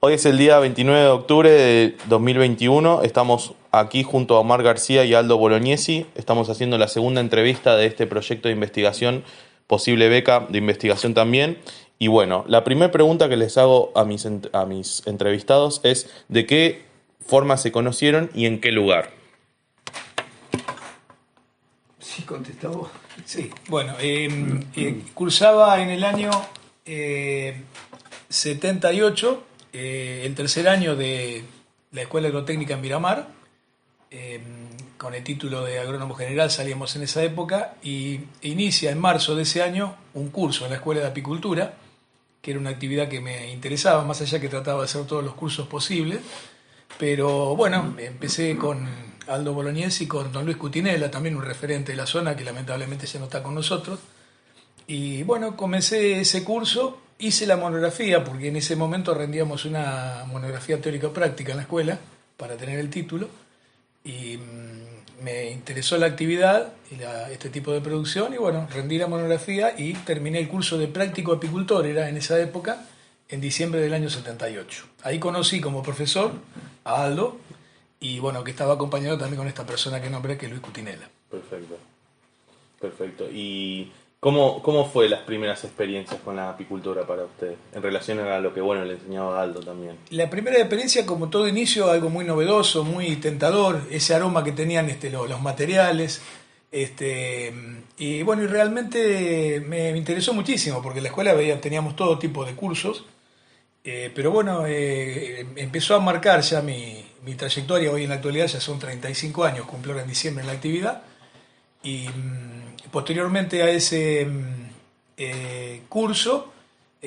Hoy es el día 29 de octubre de 2021. Estamos aquí junto a Omar García y Aldo Bolognesi. Estamos haciendo la segunda entrevista de este proyecto de investigación, posible beca de investigación también. Y bueno, la primera pregunta que les hago a mis entrevistados es ¿de qué forma se conocieron y en qué lugar? Sí, contestá vos. Sí, bueno, cursaba en el año 78, el tercer año de la Escuela Agrotécnica en Miramar, con el título de agrónomo general salíamos en esa época, y inicia en marzo de ese año un curso en la Escuela de Apicultura, que era una actividad que me interesaba, más allá que trataba de hacer todos los cursos posibles. Pero bueno, empecé con Aldo Bolognesi y con don Luis Cutinella, también un referente de la zona que lamentablemente ya no está con nosotros. Y bueno, comencé ese curso, hice la monografía, porque en ese momento rendíamos una monografía teórico-práctica en la escuela para tener el título. Y me interesó la actividad y este tipo de producción. Y bueno, rendí la monografía y terminé el curso de práctico apicultor, era en esa época, en diciembre del año 78. Ahí conocí como profesor a Aldo y bueno, que estaba acompañado también con esta persona que nombré, que es Luis Cutinella. Perfecto, perfecto. ¿Y cómo fue las primeras experiencias con la apicultura para usted? En relación a lo que, bueno, le enseñaba Aldo también. La primera experiencia, como todo inicio, algo muy novedoso, muy tentador, ese aroma que tenían los materiales. Y bueno, y realmente me interesó muchísimo, porque en la escuela teníamos todo tipo de cursos. Pero bueno, empezó a marcar ya mi trayectoria. Hoy en la actualidad ya son 35 años, cumplo ahora en diciembre en la actividad. Y posteriormente a ese curso,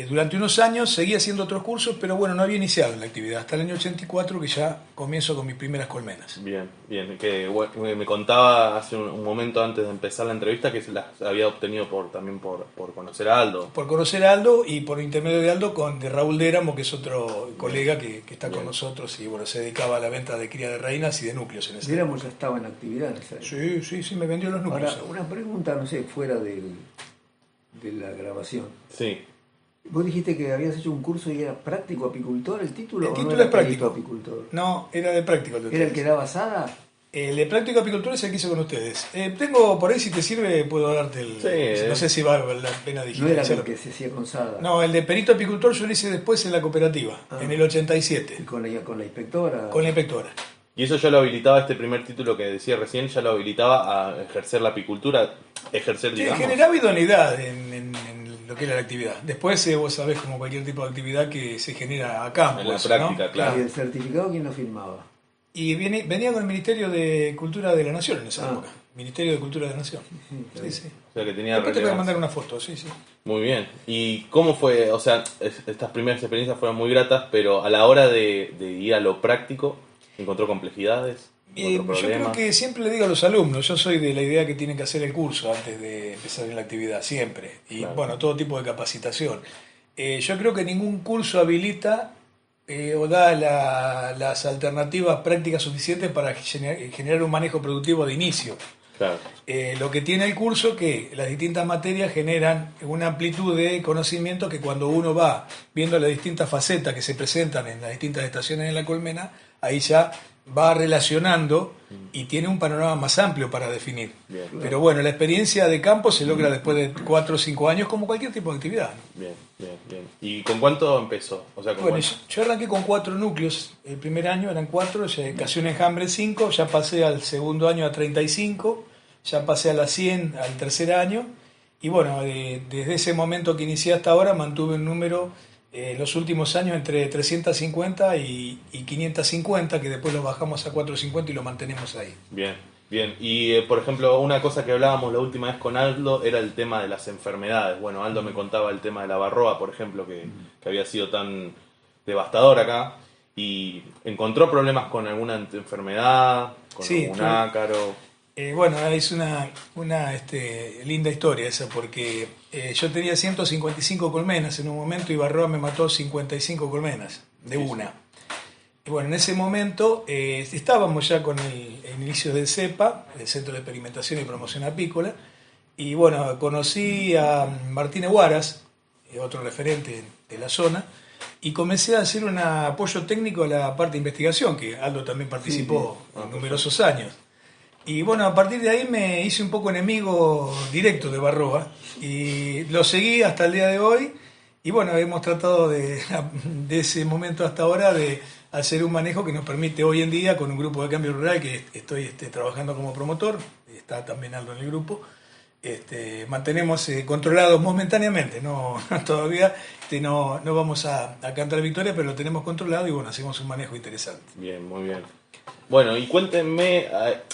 durante unos años seguí haciendo otros cursos, pero bueno, no había iniciado la actividad. Hasta el año 84 que ya comienzo con mis primeras colmenas. Bien, bien. Que bueno, me contaba hace un momento antes de empezar la entrevista que se las había obtenido también por conocer a Aldo. Por conocer a Aldo y por intermedio de Aldo de Raúl Déramo, que es otro colega que está con nosotros y bueno, se dedicaba a la venta de cría de reinas y de núcleos en ese Déramo ya estaba en actividad en esa época. Sí, me vendió los núcleos. Ahora, una pregunta, no sé, fuera de la grabación. Sí. Vos dijiste que habías hecho un curso y era práctico apicultor, ¿el título? El ¿o título no era es práctico. apicultor? No, era de práctico. ¿Era el que daba asada? El de práctico apicultor es el que hice con ustedes. Tengo por ahí, si te sirve, puedo darte el. Sí, no sé si vale la pena No era digitalizarlo. el que se hacía con sada. No, el de perito apicultor yo lo hice después en la cooperativa, en el 87. ¿Y con la inspectora? Con la inspectora. Y eso ya lo habilitaba, este primer título que decía recién, ya lo habilitaba a ejercer la apicultura, Sí, digamos. generaba idoneidad en lo que era la actividad. Después vos sabés, como cualquier tipo de actividad, que se genera a campo. En la eso, práctica, ¿no? claro. ¿Y el certificado quién lo firmaba? Y venía con el Ministerio de Cultura de la Nación en esa época. Ministerio de Cultura de la Nación. Sí. O sea que tenía Después te voy a relevancia. mandar una foto, sí. Muy bien. ¿Y cómo fue? O sea, estas primeras experiencias fueron muy gratas, pero a la hora de ir a lo práctico, ¿encontró complejidades? Yo creo que siempre le digo a los alumnos, yo soy de la idea que tienen que hacer el curso antes de empezar en la actividad, siempre. Y Claro. bueno, todo tipo de capacitación. Yo creo que ningún curso habilita o da las alternativas prácticas suficientes para generar un manejo productivo de inicio. Claro. Lo que tiene el curso que las distintas materias generan una amplitud de conocimiento que cuando uno va viendo las distintas facetas que se presentan en las distintas estaciones en la colmena, ahí ya va relacionando y tiene un panorama más amplio para definir. Bien. Pero bueno, la experiencia de campo se logra después de 4 o 5 años como cualquier tipo de actividad. Bien. ¿Y con cuánto empezó? O sea, ¿con Bueno, cuánto? yo arranqué con 4 núcleos, el primer año eran 4, ya casi un enjambre 5, ya pasé al segundo año a 35, ya pasé a las 100 al tercer año, y bueno, desde ese momento que inicié hasta ahora mantuve un número los últimos años entre 350 y 550, que después lo bajamos a 450 y lo mantenemos ahí. Bien. Y por ejemplo, una cosa que hablábamos la última vez con Aldo era el tema de las enfermedades. Bueno, Aldo me contaba el tema de la varroa, por ejemplo, que había sido tan devastador acá. Y encontró problemas con alguna enfermedad, con Sí, algún ácaro. Bueno, es una linda historia esa, porque yo tenía 155 colmenas en un momento y Barroa me mató 55 colmenas de una. Y bueno, en ese momento estábamos ya con el inicio del CEPA, el Centro de Experimentación y Promoción Apícola, y bueno, conocí a Martínez Huaras, otro referente de la zona, y comencé a hacer un apoyo técnico a la parte de investigación, que Aldo también participó en numerosos años. Y bueno, a partir de ahí me hice un poco enemigo directo de Barroa y lo seguí hasta el día de hoy. Y bueno, hemos tratado de ese momento hasta ahora de hacer un manejo que nos permite hoy en día, con un grupo de cambio rural que estoy trabajando como promotor, está también Aldo en el grupo, mantenemos controlados momentáneamente, no todavía no vamos a cantar victoria, pero lo tenemos controlado y bueno, hacemos un manejo interesante. Bien, muy bien. Bueno, y cuéntenme,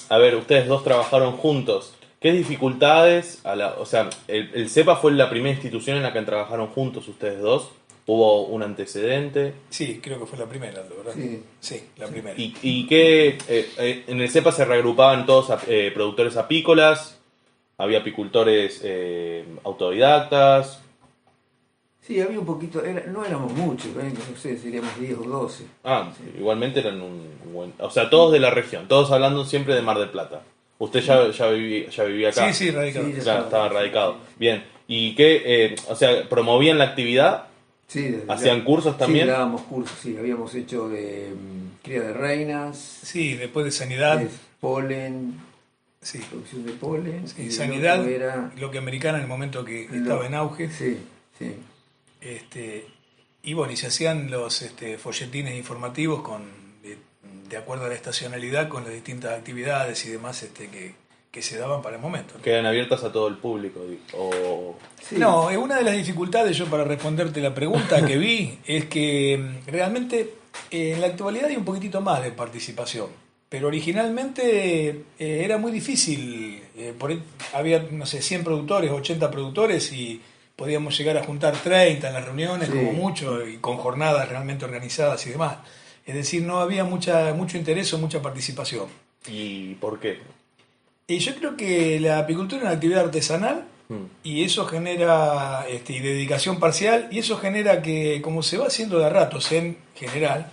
a ver, ustedes dos trabajaron juntos. ¿Qué dificultades, o sea, el CEPA fue la primera institución en la que trabajaron juntos ustedes dos? ¿Hubo un antecedente? Sí, creo que fue la primera, ¿verdad? Sí, la primera. ¿Y qué? En el CEPA se reagrupaban todos productores apícolas, había apicultores autodidactas. Sí, había un poquito, no éramos muchos, no sé, seríamos 10 o 12. Sí. Igualmente eran un buen... O sea, todos de la región, todos hablando siempre de Mar del Plata. ¿Usted ya vivía acá? Sí, radicado. Sí, claro, estaba radicado. Bien. ¿Y qué? O sea, ¿promovían la actividad? Sí, ¿Hacían cursos también? Sí, dábamos cursos, sí. Habíamos hecho de cría de reinas. Sí, después de sanidad. Polen. Sí. Producción de polen. Sí, sanidad, lo que americana en el momento que estaba en auge. Sí, sí. Y bueno, y se hacían los folletines informativos de acuerdo a la estacionalidad con las distintas actividades y demás que se daban para el momento, ¿no? ¿Quedan abiertas a todo el público? Sí. No, una de las dificultades, yo para responderte la pregunta que vi, es que realmente en la actualidad hay un poquitito más de participación, pero originalmente era muy difícil, había, no sé, 100 productores, 80 productores y podíamos llegar a juntar 30 en las reuniones, como mucho, y con jornadas realmente organizadas y demás. Es decir, no había mucho interés o mucha participación. ¿Y por qué? Y yo creo que la apicultura es una actividad artesanal y eso genera, y dedicación parcial, y eso genera que, como se va haciendo de a ratos en general,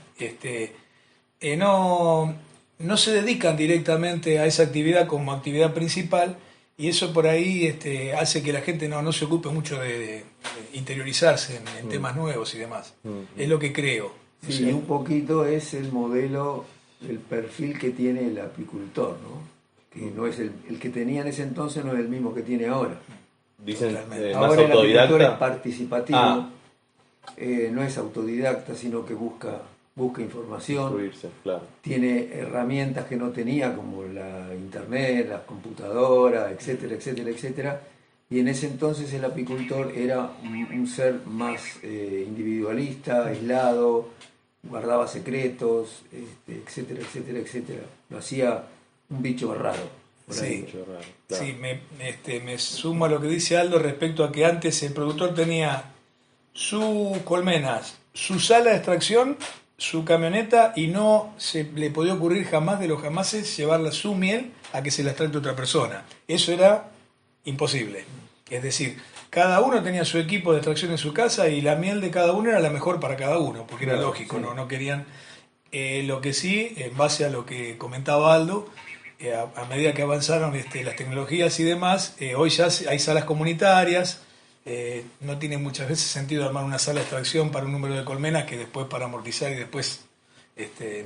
no se dedican directamente a esa actividad como actividad principal, y eso por ahí hace que la gente no se ocupe mucho de interiorizarse en temas nuevos y demás. Es lo que creo. Sí, un poquito es el modelo, el perfil que tiene el apicultor, ¿no? Que no es el que tenía en ese entonces, no es el mismo que tiene ahora. Dicen más ahora el apicultor es autodidacta. participativo, no es autodidacta, sino que busca información, Instruirse, claro. tiene herramientas que no tenía, como la internet, las computadoras, etcétera, etcétera, etcétera. Y en ese entonces el apicultor era un ser más individualista, aislado, guardaba secretos, etcétera, etcétera, etcétera. Lo hacía un bicho raro. Sí, Claro. sí, me sumo a lo que dice Aldo respecto a que antes el productor tenía sus colmenas, su sala de extracción, su camioneta y no se le podía ocurrir jamás de los jamases llevarla su miel a que se la extracte otra persona. Eso era imposible. Es decir, cada uno tenía su equipo de extracción en su casa y la miel de cada uno era la mejor para cada uno, porque era lógico, sí. no querían... lo que sí, en base a lo que comentaba Aldo, a medida que avanzaron las tecnologías y demás, hoy ya hay salas comunitarias, no tiene muchas veces sentido armar una sala de extracción para un número de colmenas que después para amortizar y después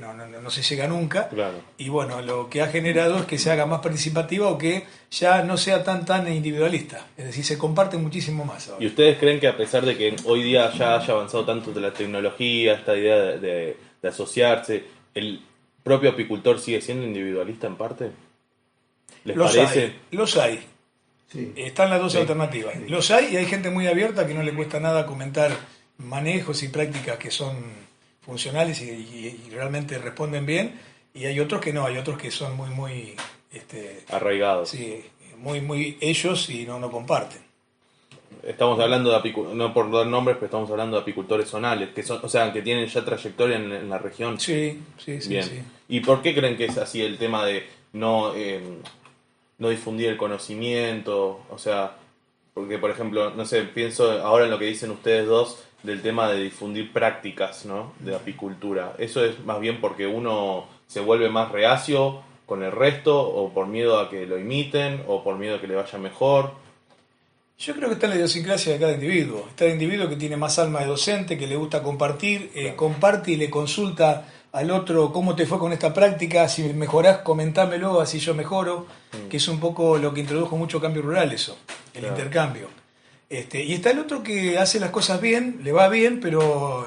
no se llega nunca. Claro. Y bueno, lo que ha generado es que se haga más participativa o que ya no sea tan individualista, es decir, se comparte muchísimo más ahora. ¿Y ustedes creen que a pesar de que hoy día ya haya avanzado tanto de la tecnología, esta idea de asociarse, el propio apicultor sigue siendo individualista en parte? ¿Les parece? Los hay. Sí. Están las dos alternativas. Sí. Los hay y hay gente muy abierta que no le cuesta nada comentar manejos y prácticas que son funcionales y realmente responden bien. Y hay otros que no, hay otros que son muy Arraigados. Sí, muy ellos y no comparten. Estamos hablando de apicultores, no por dar nombres, pero estamos hablando de apicultores zonales, que son, o sea, que tienen ya trayectoria en la región. Sí. Bien. Sí. ¿Y por qué creen que es así el tema de no difundir el conocimiento? O sea, porque por ejemplo, no sé, pienso ahora en lo que dicen ustedes dos del tema de difundir prácticas, ¿no? De apicultura. ¿Eso es más bien porque uno se vuelve más reacio con el resto, o por miedo a que lo imiten, o por miedo a que le vaya mejor? Yo creo que está en la idiosincrasia de cada individuo. Está el individuo que tiene más alma de docente, que le gusta compartir, comparte y le consulta al otro cómo te fue con esta práctica, si mejorás, comentámelo, así yo mejoro, que es un poco lo que introdujo mucho Cambio Rural eso, el intercambio. Y está el otro que hace las cosas bien, le va bien, pero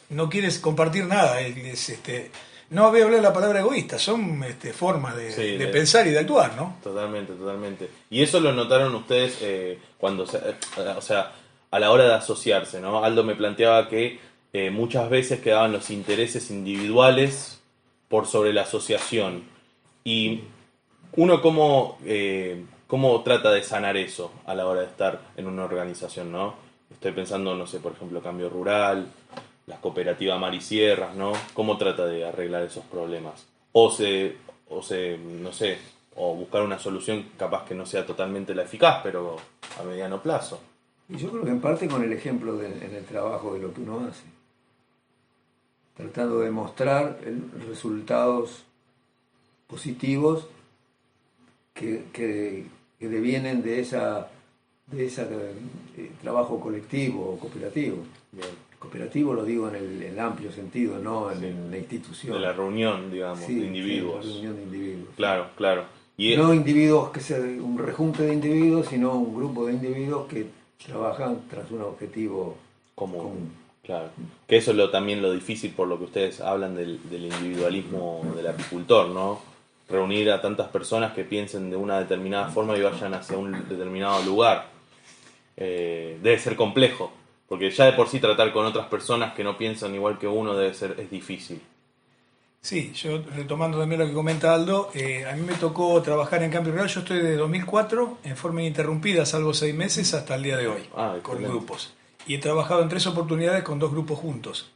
no quiere compartir nada. No voy a hablar de la palabra egoísta, son formas de pensar y de actuar, ¿no? Totalmente, totalmente. Y eso lo notaron ustedes cuando, o sea, a la hora de asociarse, ¿no? Aldo me planteaba que muchas veces quedaban los intereses individuales por sobre la asociación. Y uno cómo trata de sanar eso a la hora de estar en una organización, ¿no? Estoy pensando, no sé, por ejemplo, Cambio Rural, las cooperativas Mar y Sierras, ¿no? ¿Cómo trata de arreglar esos problemas? No sé, o buscar una solución capaz que no sea totalmente la eficaz, pero a mediano plazo. Y yo creo que en parte con el ejemplo en el trabajo de lo que uno hace. Tratando de mostrar resultados positivos que devienen de ese trabajo colectivo o cooperativo. Bien. Cooperativo lo digo en el amplio sentido, no en la institución. De la reunión, digamos, Sí, de individuos. Sí, la reunión de individuos. Claro, claro. No individuos que sea un rejunte de individuos, sino un grupo de individuos que trabajan tras un objetivo común. Claro. Que eso es también lo difícil por lo que ustedes hablan del individualismo del apicultor, ¿no? Reunir a tantas personas que piensen de una determinada forma y vayan hacia un determinado lugar. Debe ser complejo, porque ya de por sí tratar con otras personas que no piensan igual que uno es difícil. Sí, yo retomando también lo que comenta Aldo, a mí me tocó trabajar en Cambio Rural. Yo estoy de 2004 en forma ininterrumpida, salvo 6 meses, hasta el día de hoy, con grupos. Y he trabajado en 3 oportunidades con 2 grupos juntos.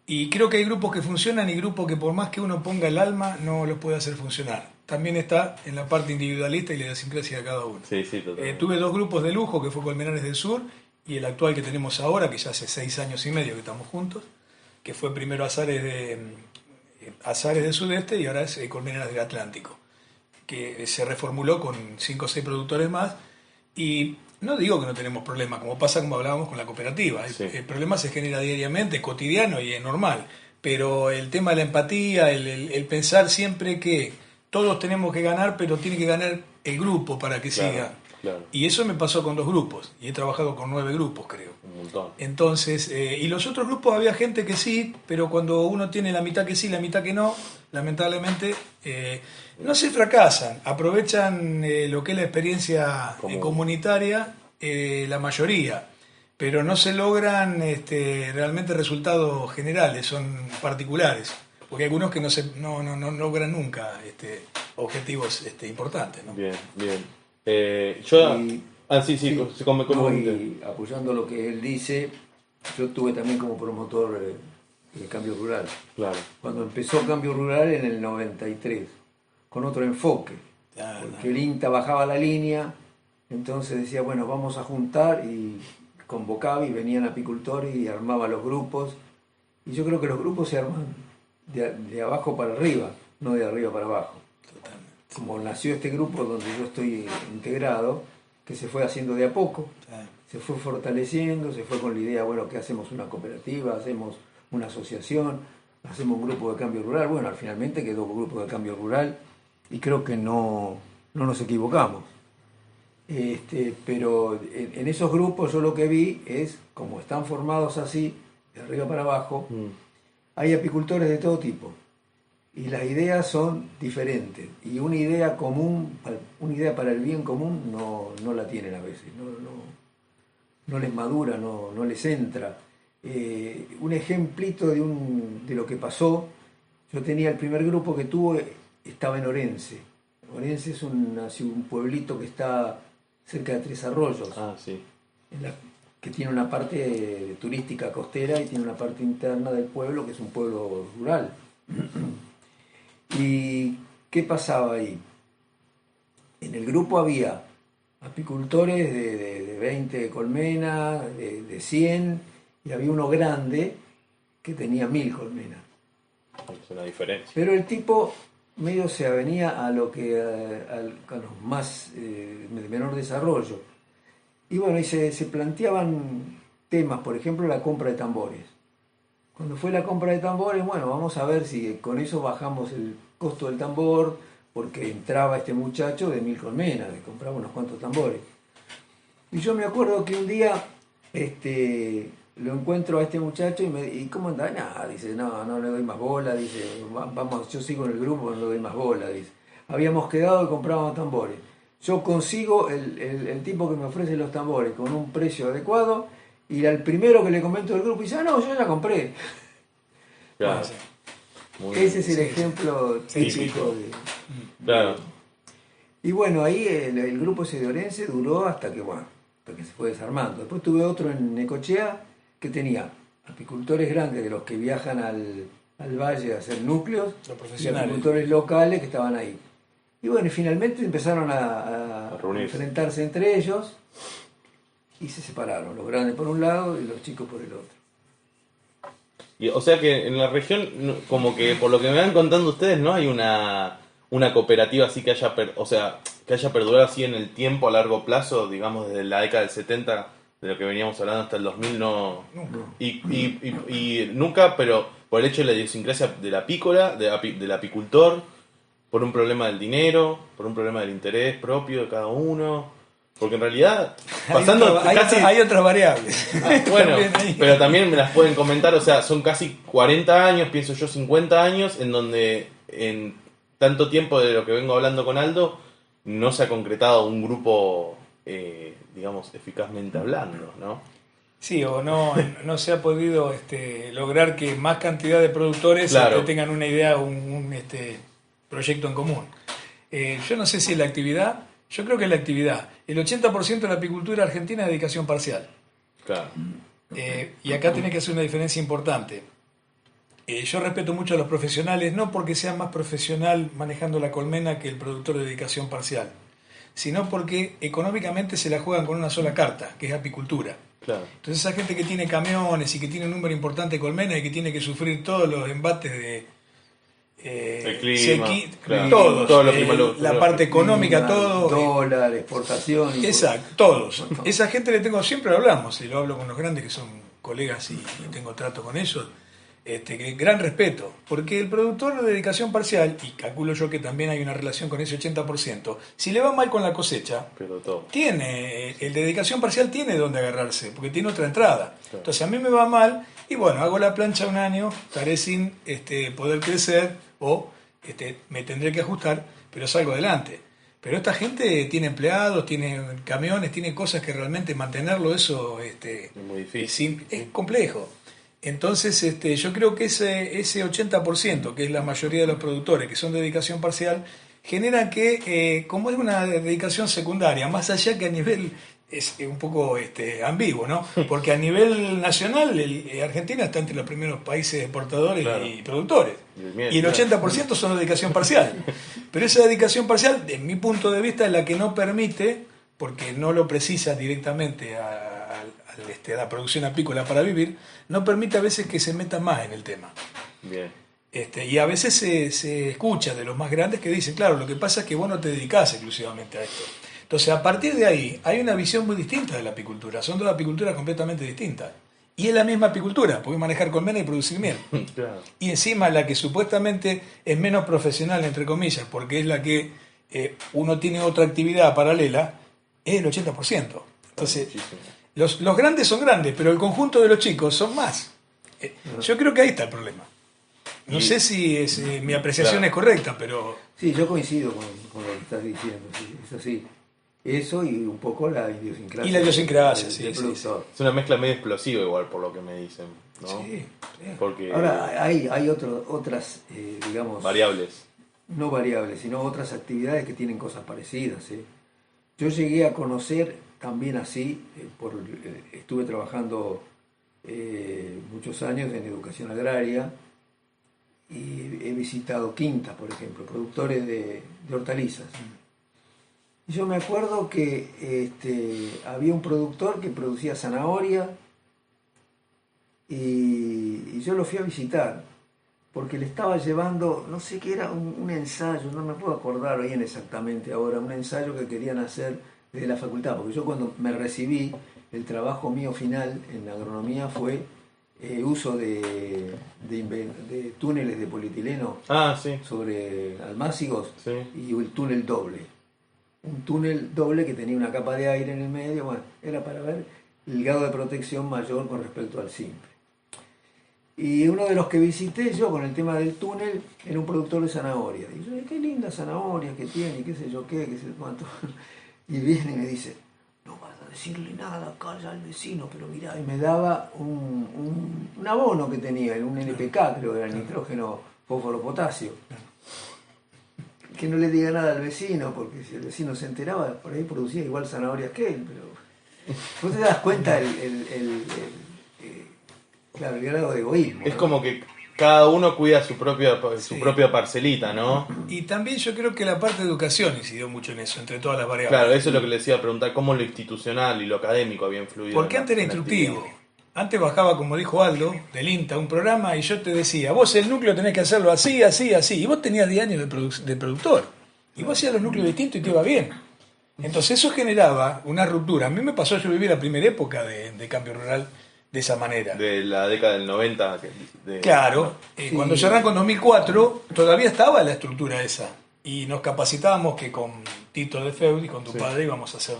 Y creo que hay grupos que funcionan y grupos que por más que uno ponga el alma, no los puede hacer funcionar. También está en la parte individualista y la idiosincrasia de cada uno. Sí, totalmente. Tuve 2 grupos de lujo, que fue Colmenares del Sur, y el actual que tenemos ahora, que ya hace 6 años y medio que estamos juntos, que fue primero Azares del Sudeste y ahora es Colmenares del Atlántico, que se reformuló con 5 o 6 productores más. Y no digo que no tenemos problemas, como pasa como hablábamos con la cooperativa. El problema se genera diariamente, cotidiano y es normal. Pero el tema de la empatía, el pensar siempre que todos tenemos que ganar, pero tiene que ganar el grupo para que siga. Claro. Y eso me pasó con 2 grupos, y he trabajado con 9 grupos, creo. Un montón. Entonces, y los otros grupos había gente que sí, pero cuando uno tiene la mitad que sí, la mitad que no, lamentablemente no se fracasan, aprovechan lo que es la experiencia comunitaria, la mayoría, pero no se logran realmente resultados generales, son particulares, porque hay algunos que no logran nunca objetivos importantes, ¿no? Y apoyando lo que él dice, yo estuve también como promotor de Cambio Rural. Claro. Cuando empezó Cambio Rural en el 93, con otro enfoque, porque el INTA bajaba la línea, entonces decía, bueno, vamos a juntar, y convocaba y venían apicultores y armaba los grupos, y yo creo que los grupos se arman de abajo para arriba, no de arriba para abajo. Totalmente. Como nació este grupo donde yo estoy integrado, que se fue haciendo de a poco, se fue fortaleciendo, se fue con la idea, bueno, que hacemos una cooperativa, hacemos una asociación, hacemos un grupo de Cambio Rural. Bueno, finalmente quedó un grupo de Cambio Rural y creo que no nos equivocamos. Pero en esos grupos yo lo que vi es, como están formados así, de arriba para abajo, hay apicultores de todo tipo. Y las ideas son diferentes. Y una idea común, una idea para el bien común, no la tienen a veces. No les madura, no les entra. Un ejemplito de lo que pasó. Yo tenía el primer grupo que tuve, estaba en Orense. Orense es un pueblito que está cerca de Tres Arroyos. Sí. Que tiene una parte turística costera y tiene una parte interna del pueblo que es un pueblo rural. ¿Y qué pasaba ahí? En el grupo había apicultores de 20 colmenas, de 100, y había uno grande que tenía 1000 colmenas. Es una diferencia. Pero el tipo medio se avenía a los más de menor desarrollo. Y bueno, y se planteaban temas, por ejemplo, la compra de tambores. Cuando fue la compra de tambores, bueno, vamos a ver si con eso bajamos el costo del tambor, porque entraba este muchacho de Mil Colmenas, que compraba unos cuantos tambores. Y yo me acuerdo que un día lo encuentro a este muchacho y ¿cómo anda? Nada, dice, no le doy más bola, dice, vamos, yo sigo en el grupo, no le doy más bola, dice. Habíamos quedado y comprábamos tambores. Yo consigo el tipo que me ofrece los tambores con un precio adecuado y al primero que le comento del grupo dice, no, yo ya compré. Claro. Bueno, ese es el ejemplo típico de... Claro. Y bueno, ahí el grupo ese de Orense duró hasta que se fue desarmando. Después tuve otro en Necochea que tenía apicultores grandes de los que viajan al valle a hacer núcleos y apicultores locales que estaban ahí. Y bueno, y finalmente empezaron a enfrentarse entre ellos y se separaron, los grandes por un lado y los chicos por el otro. Y, o sea que en la región, como que por lo que me van contando ustedes, no hay una cooperativa así que haya perdurado así en el tiempo a largo plazo, digamos desde la década del 70, de lo que veníamos hablando hasta el 2000, no. Nunca. Y nunca, pero por el hecho de la idiosincrasia del apícola, del apicultor, por un problema del dinero, por un problema del interés propio de cada uno. Porque en realidad, pasando hay otras variables. Bueno, pero también me las pueden comentar, o sea, son casi 40 años, pienso yo 50 años, en donde en tanto tiempo de lo que vengo hablando con Aldo, no se ha concretado un grupo, digamos, eficazmente hablando, ¿no? Sí, o no se ha podido lograr que más cantidad de productores tengan una idea, un proyecto en común. Yo no sé si es la actividad, yo creo que es la actividad. El 80% de la apicultura argentina es dedicación parcial. Claro. Y acá tenés que hacer una diferencia importante. Yo respeto mucho a los profesionales, no porque sea más profesional manejando la colmena que el productor de dedicación parcial, sino porque económicamente se la juegan con una sola carta, que es apicultura. Claro. Entonces esa gente que tiene camiones y que tiene un número importante de colmenas y que tiene que sufrir todos los embates de el clima, todos, la parte económica, todo. Dólar, exportación. Exacto, todos. Esa gente siempre hablamos, y lo hablo con los grandes que son colegas y tengo trato con ellos, gran respeto, porque el productor de dedicación parcial, y calculo yo que también hay una relación con ese 80%, si le va mal con la cosecha, tiene, el de dedicación parcial tiene donde agarrarse, porque tiene otra entrada. Claro. Entonces a mí me va mal, y bueno, hago la plancha un año, estaré sin poder crecer, o me tendré que ajustar, pero salgo adelante. Pero esta gente tiene empleados, tiene camiones, tiene cosas que realmente mantenerlo eso es muy difícil. Es complejo. Entonces yo creo que ese 80%, que es la mayoría de los productores que son de dedicación parcial, genera que, como es una dedicación secundaria, más allá que a nivel, es un poco ambiguo, ¿no? Porque a nivel nacional Argentina está entre los primeros países exportadores y productores. Y el 80% son de dedicación parcial. Pero esa dedicación parcial, de mi punto de vista, es la que no permite, porque no lo precisa directamente a la producción apícola para vivir, no permite a veces que se meta más en el tema. Bien. Y a veces se escucha de los más grandes que dicen, claro, lo que pasa es que vos no te dedicás exclusivamente a esto. Entonces, a partir de ahí, hay una visión muy distinta de la apicultura. Son dos apiculturas completamente distintas. Y es la misma apicultura, porque manejar colmena y producir miel. Claro. Y encima la que supuestamente es menos profesional, entre comillas, porque es la que uno tiene otra actividad paralela, es el 80%. Entonces, los grandes son grandes, pero el conjunto de los chicos son más. Yo creo que ahí está el problema. No sé si mi apreciación es correcta, pero... Sí, yo coincido con lo que estás diciendo, sí, es así. Eso y un poco la idiosincrasia. Y la idiosincrasia, sí. Es una mezcla medio explosiva igual, por lo que me dicen, ¿no? Sí. Porque... Ahora, hay otras, digamos... Variables. No variables, sino otras actividades que tienen cosas parecidas, ¿eh? Yo llegué a conocer también así, estuve trabajando muchos años en educación agraria y he visitado quintas, por ejemplo, productores de hortalizas. Y yo me acuerdo que había un productor que producía zanahoria y yo lo fui a visitar porque le estaba llevando, no sé qué era, un ensayo, no me puedo acordar bien exactamente ahora, un ensayo que querían hacer desde la facultad, porque yo cuando me recibí, el trabajo mío final en la agronomía fue uso de túneles de polietileno Sí. sobre almácigos Sí. y el túnel doble. Un túnel doble que tenía una capa de aire en el medio, bueno, era para ver el grado de protección mayor con respecto al simple. Y uno de los que visité yo con el tema del túnel era un productor de zanahoria. Y yo, qué linda zanahoria que tiene, qué sé yo qué sé cuánto. Y viene y me dice, no vas a decirle nada, calla al vecino, pero mirá, y me daba un abono que tenía, un NPK, creo que era nitrógeno, fósforo, potasio. Que no le diga nada al vecino, porque si el vecino se enteraba, por ahí producía igual zanahorias que él, pero vos te das cuenta claro, el grado de egoísmo. Es ¿no? como que cada uno cuida su propia parcelita, ¿no? Y también yo creo que la parte de educación incidió mucho en eso, entre todas las variables. Claro, eso es lo que le decía preguntar, cómo lo institucional y lo académico había influido. Porque antes era instructivo. Antes bajaba, como dijo Aldo, del INTA, un programa y yo te decía, vos el núcleo tenés que hacerlo así, así, así. Y vos tenías 10 años de productor. Y vos hacías los núcleos distintos y te iba bien. Entonces eso generaba una ruptura. A mí me pasó, yo viví la primera época de cambio rural de esa manera. De la década del 90. Claro, Sí. cuando yo arranco en 2004 todavía estaba la estructura esa. Y nos capacitábamos que con Tito de Feudi, con tu padre, íbamos a hacer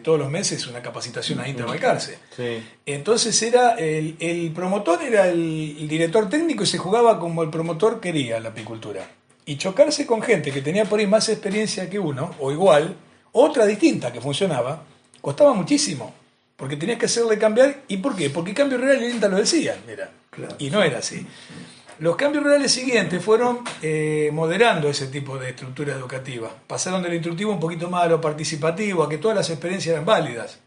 todos los meses una capacitación a Interbalcarce. Sí. Entonces era el promotor era el director técnico y se jugaba como el promotor quería la apicultura. Y chocarse con gente que tenía por ahí más experiencia que uno, o igual, otra distinta que funcionaba, costaba muchísimo. Porque tenías que hacerle cambiar. ¿Y por qué? Porque Cambio Rural y el INTA lo decían. Mira. Claro. Y no era así. Los cambios rurales siguientes fueron moderando ese tipo de estructura educativa. Pasaron del instructivo un poquito más a lo participativo, a que todas las experiencias eran válidas.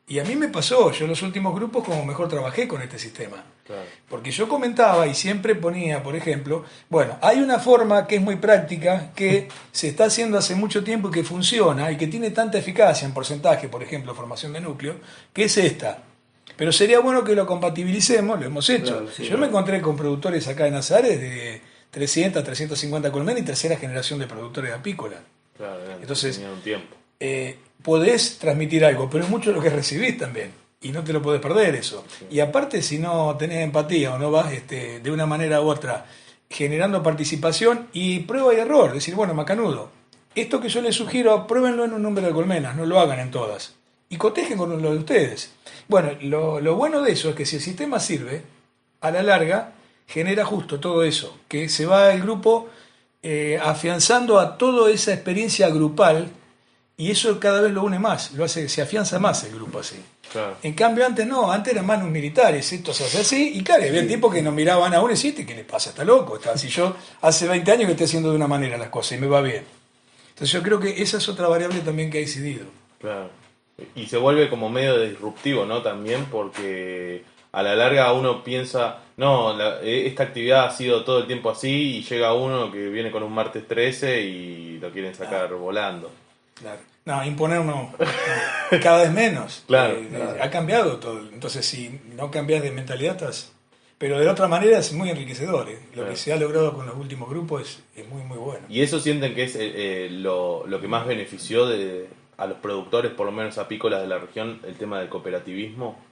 Y a mí me pasó, yo en los últimos grupos como mejor trabajé con este sistema. Claro. Porque yo comentaba y siempre ponía, por ejemplo, bueno, hay una forma que es muy práctica, que se está haciendo hace mucho tiempo y que funciona y que tiene tanta eficacia en porcentaje, por ejemplo, formación de núcleo, que es esta. Pero sería bueno que lo compatibilicemos, lo hemos hecho. Claro, sí, yo me encontré con productores acá en Azares de 300, 350 colmenas y tercera generación de productores apícolas. Claro, Entonces, tenía un tiempo. Podés transmitir algo, pero es mucho lo que recibís también. Y no te lo podés perder eso. Sí. Y aparte, si no tenés empatía o no vas de una manera u otra generando participación y prueba y error, decir, bueno, macanudo, esto que yo les sugiero, pruébenlo en un número de colmenas, no lo hagan en todas. Y cotejen con lo de ustedes. Bueno, lo bueno de eso es que si el sistema sirve, a la larga genera justo todo eso, que se va el grupo afianzando a toda esa experiencia grupal. Y eso cada vez lo une más, lo hace, se afianza más el grupo así. Claro. En cambio antes no, antes eran manos militares, esto se hace así, y claro, había tipos que nos miraban a uno y decían, ¿qué le pasa? Está loco, está así. Yo hace 20 años que estoy haciendo de una manera las cosas y me va bien. Entonces yo creo que esa es otra variable también que ha incidido. Claro. Y se vuelve como medio disruptivo, ¿no? También porque a la larga uno piensa, no, esta actividad ha sido todo el tiempo así y llega uno que viene con un martes 13 y lo quieren sacar volando. Claro. No, imponer no, cada vez menos. Claro. Ha cambiado todo. Entonces, si no cambias de mentalidad, estás. Pero de la otra manera es muy enriquecedor. Lo Claro. que se ha logrado con los últimos grupos es muy, muy bueno. ¿Y eso sienten que es lo que más benefició a los productores, por lo menos apícolas de la región, el tema del cooperativismo?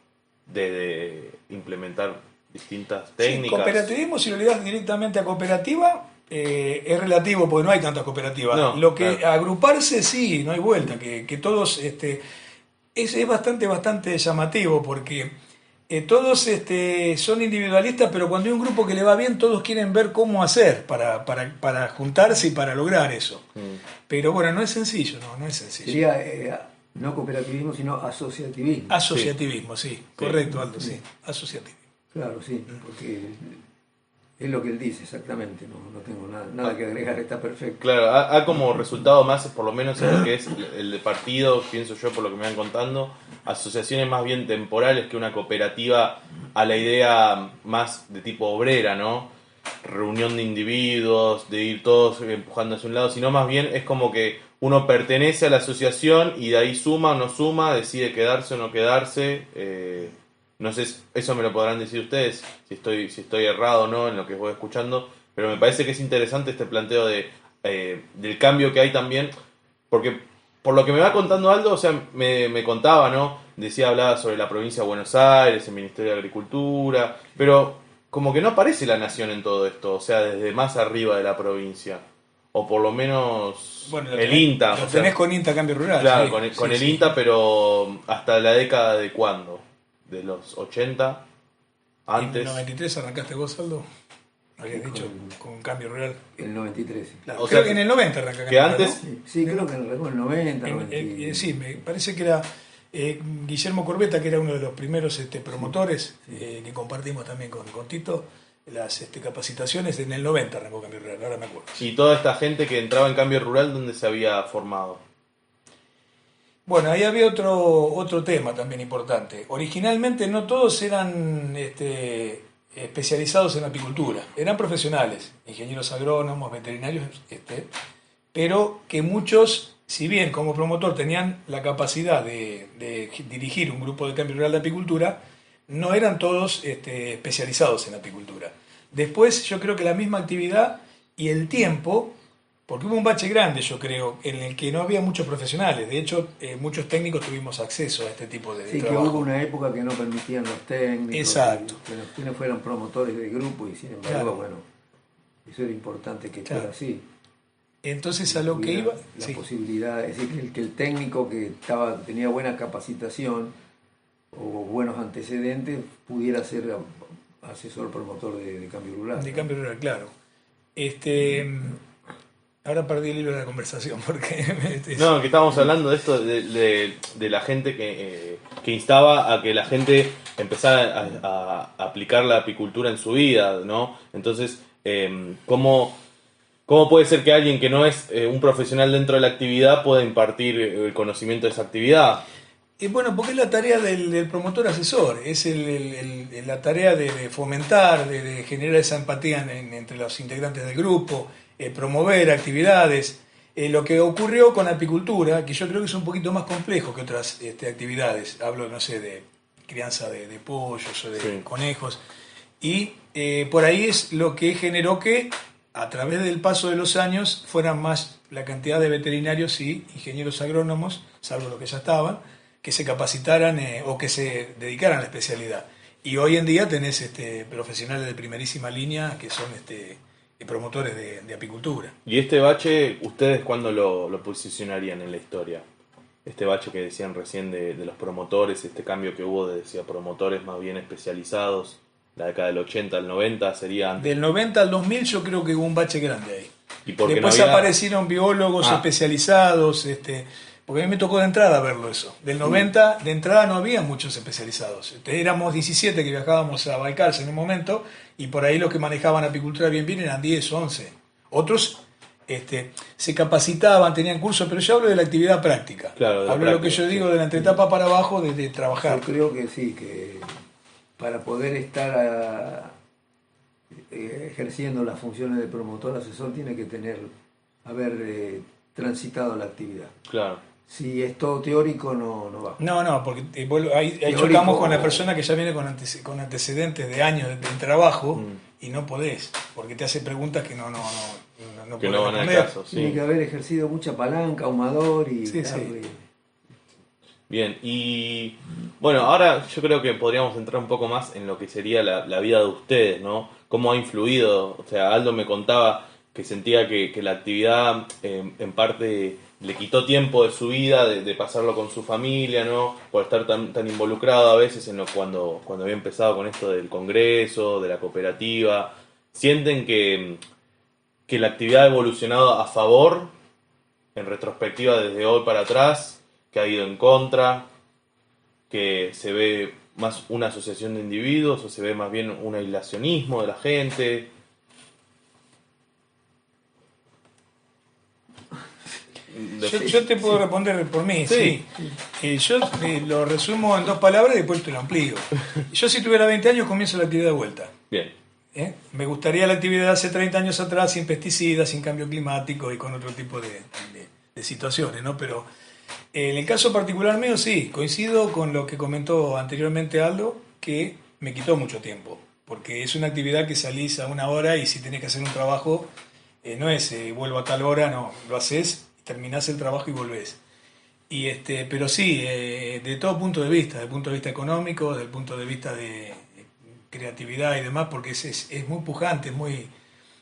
De implementar distintas técnicas. Sí, cooperativismo, si lo ligas directamente a cooperativa, es relativo porque no hay tantas cooperativas. No, Lo que claro. agruparse sí, no hay vuelta, que todos es bastante llamativo porque todos son individualistas, pero cuando hay un grupo que le va bien, todos quieren ver cómo hacer para juntarse y para lograr eso. Pero bueno, no es sencillo, no es sencillo. Sería no cooperativismo, sino asociativismo. Asociativismo, sí, correcto, Aldo, sí, asociativismo. Claro, sí, porque es lo que él dice exactamente, no tengo nada que agregar, está perfecto. Claro, ha como resultado más, por lo menos en lo que es el de partido, pienso yo por lo que me van contando, asociaciones más bien temporales que una cooperativa a la idea más de tipo obrera, ¿no? Reunión de individuos, de ir todos empujando hacia un lado, sino más bien es como que uno pertenece a la asociación y de ahí suma o no suma, decide quedarse o no quedarse. No sé, eso me lo podrán decir ustedes, si estoy errado o no en lo que voy escuchando, pero me parece que es interesante este planteo del cambio que hay también, porque por lo que me va contando Aldo, o sea, me contaba, ¿no? Decía, hablaba sobre la provincia de Buenos Aires, el Ministerio de Agricultura, pero como que no aparece la nación en todo esto, o sea, desde más arriba de la provincia. O por lo menos Bueno, el INTA. lo o sea, tenés con INTA Cambio Rural. claro, sí, con sí, el sí. INTA, pero hasta la década de cuándo? ¿De los 80? ¿En el Antes. 93 arrancaste vos, Aldo? Habías Sí, dicho, con Cambio Rural. El 93. Claro, O creo sea, que en el 90 arranca que Cambio Rural, antes- ¿no? Sí, creo que en el 90, Sí, me parece que era Guillermo Corbeta, que era uno de los primeros promotores, que compartimos también con Tito, las capacitaciones en el 90 arrancó Cambio Rural, ahora me acuerdo. Y toda esta gente que entraba en cambio rural, ¿dónde se había formado? Bueno, ahí había otro tema también importante. Originalmente no todos eran especializados en apicultura, eran profesionales, ingenieros agrónomos, veterinarios, pero que muchos, si bien como promotor tenían la capacidad de dirigir un grupo de cambio rural de apicultura, no eran todos especializados en apicultura. Después yo creo que la misma actividad y el tiempo, porque hubo un bache grande, yo creo, en el que no había muchos profesionales. De hecho, muchos técnicos tuvimos acceso a este tipo de Sí, que trabajo. hubo una época que no permitían los técnicos. Exacto. Que los quienes fueran promotores de grupo y sin embargo, Claro. bueno, eso era importante que Claro. fuera así. Entonces a lo que Hubiera iba... La sí. posibilidad, es decir, que el técnico que tenía buena capacitación o buenos antecedentes pudiera ser asesor promotor de cambio rural. De ¿no? cambio rural, claro. Ahora perdí el hilo de la conversación porque... No, que estábamos hablando de esto, de la gente que instaba a que la gente empezara a aplicar la apicultura en su vida, ¿no? Entonces, ¿cómo puede ser que alguien que no es un profesional dentro de la actividad pueda impartir el conocimiento de esa actividad? Y bueno, porque es la tarea del promotor asesor, es la tarea de fomentar, de generar esa empatía entre los integrantes del grupo, promover actividades. Lo que ocurrió con la apicultura, que yo creo que es un poquito más complejo que otras actividades, hablo, no sé, de crianza de pollos o de Sí. conejos, y por ahí es lo que generó que a través del paso de los años fueran más la cantidad de veterinarios y ingenieros agrónomos, salvo los que ya estaban, que se capacitaran o que se dedicaran a la especialidad. Y hoy en día tenés profesionales de primerísima línea que son promotores de apicultura. Y este bache, ¿ustedes cuándo lo posicionarían en la historia? Este bache que decían recién de los promotores, este cambio que hubo de decía promotores más bien especializados, la década del 80 al 90 sería antes. Del 90 al 2000 yo creo que hubo un bache grande ahí. Y porque Después no había- aparecieron biólogos especializados, porque a mí me tocó de entrada verlo eso. Del 90 de entrada no había muchos especializados. Éramos 17 que viajábamos a Balcarce en un momento y por ahí los que manejaban apicultura bien eran 10 o 11. Otros se capacitaban, tenían cursos, pero yo hablo de la actividad práctica. Claro, de la hablo de lo que práctica, yo digo sí. de la entreetapa para abajo de trabajar. Yo creo que sí, que para poder estar ejerciendo las funciones de promotor asesor tiene que haber transitado la actividad. Claro. Si es todo teórico no va. No, porque ahí Teórico. chocamos con la persona que ya viene con antecedentes de años de trabajo Mm. y no podés, porque te hace preguntas que no Que podés no van al responder. caso, Tiene sí. que haber ejercido mucha palanca, ahumador y Sí, sí. darle- Bien, y bueno, ahora yo creo que podríamos entrar un poco más en lo que sería la vida de ustedes, ¿no? ¿Cómo ha influido? O sea, Aldo me contaba que sentía que la actividad en parte le quitó tiempo de su vida, de pasarlo con su familia, ¿no? Por estar tan involucrado a veces cuando había empezado con esto del congreso, de la cooperativa. ¿Sienten que la actividad ha evolucionado a favor, en retrospectiva desde hoy para atrás, que ha ido en contra, que se ve más una asociación de individuos o se ve más bien un aislacionismo de la gente? Yo te puedo responder por mí, sí. Yo lo resumo en 2 palabras y después te lo amplío. Yo si tuviera 20 años comienzo la actividad de vuelta. Bien, Me gustaría la actividad de hace 30 años atrás, sin pesticidas, sin cambio climático y con otro tipo de situaciones, ¿no? Pero en el caso particular mío, sí, coincido con lo que comentó anteriormente Aldo, que me quitó mucho tiempo, porque es una actividad que salís a una hora y si tenés que hacer un trabajo, no es vuelvo a tal hora, no, lo haces, terminás el trabajo y volvés. Pero sí, de todo punto de vista, desde el punto de vista económico, desde el punto de vista de creatividad y demás, porque es muy pujante,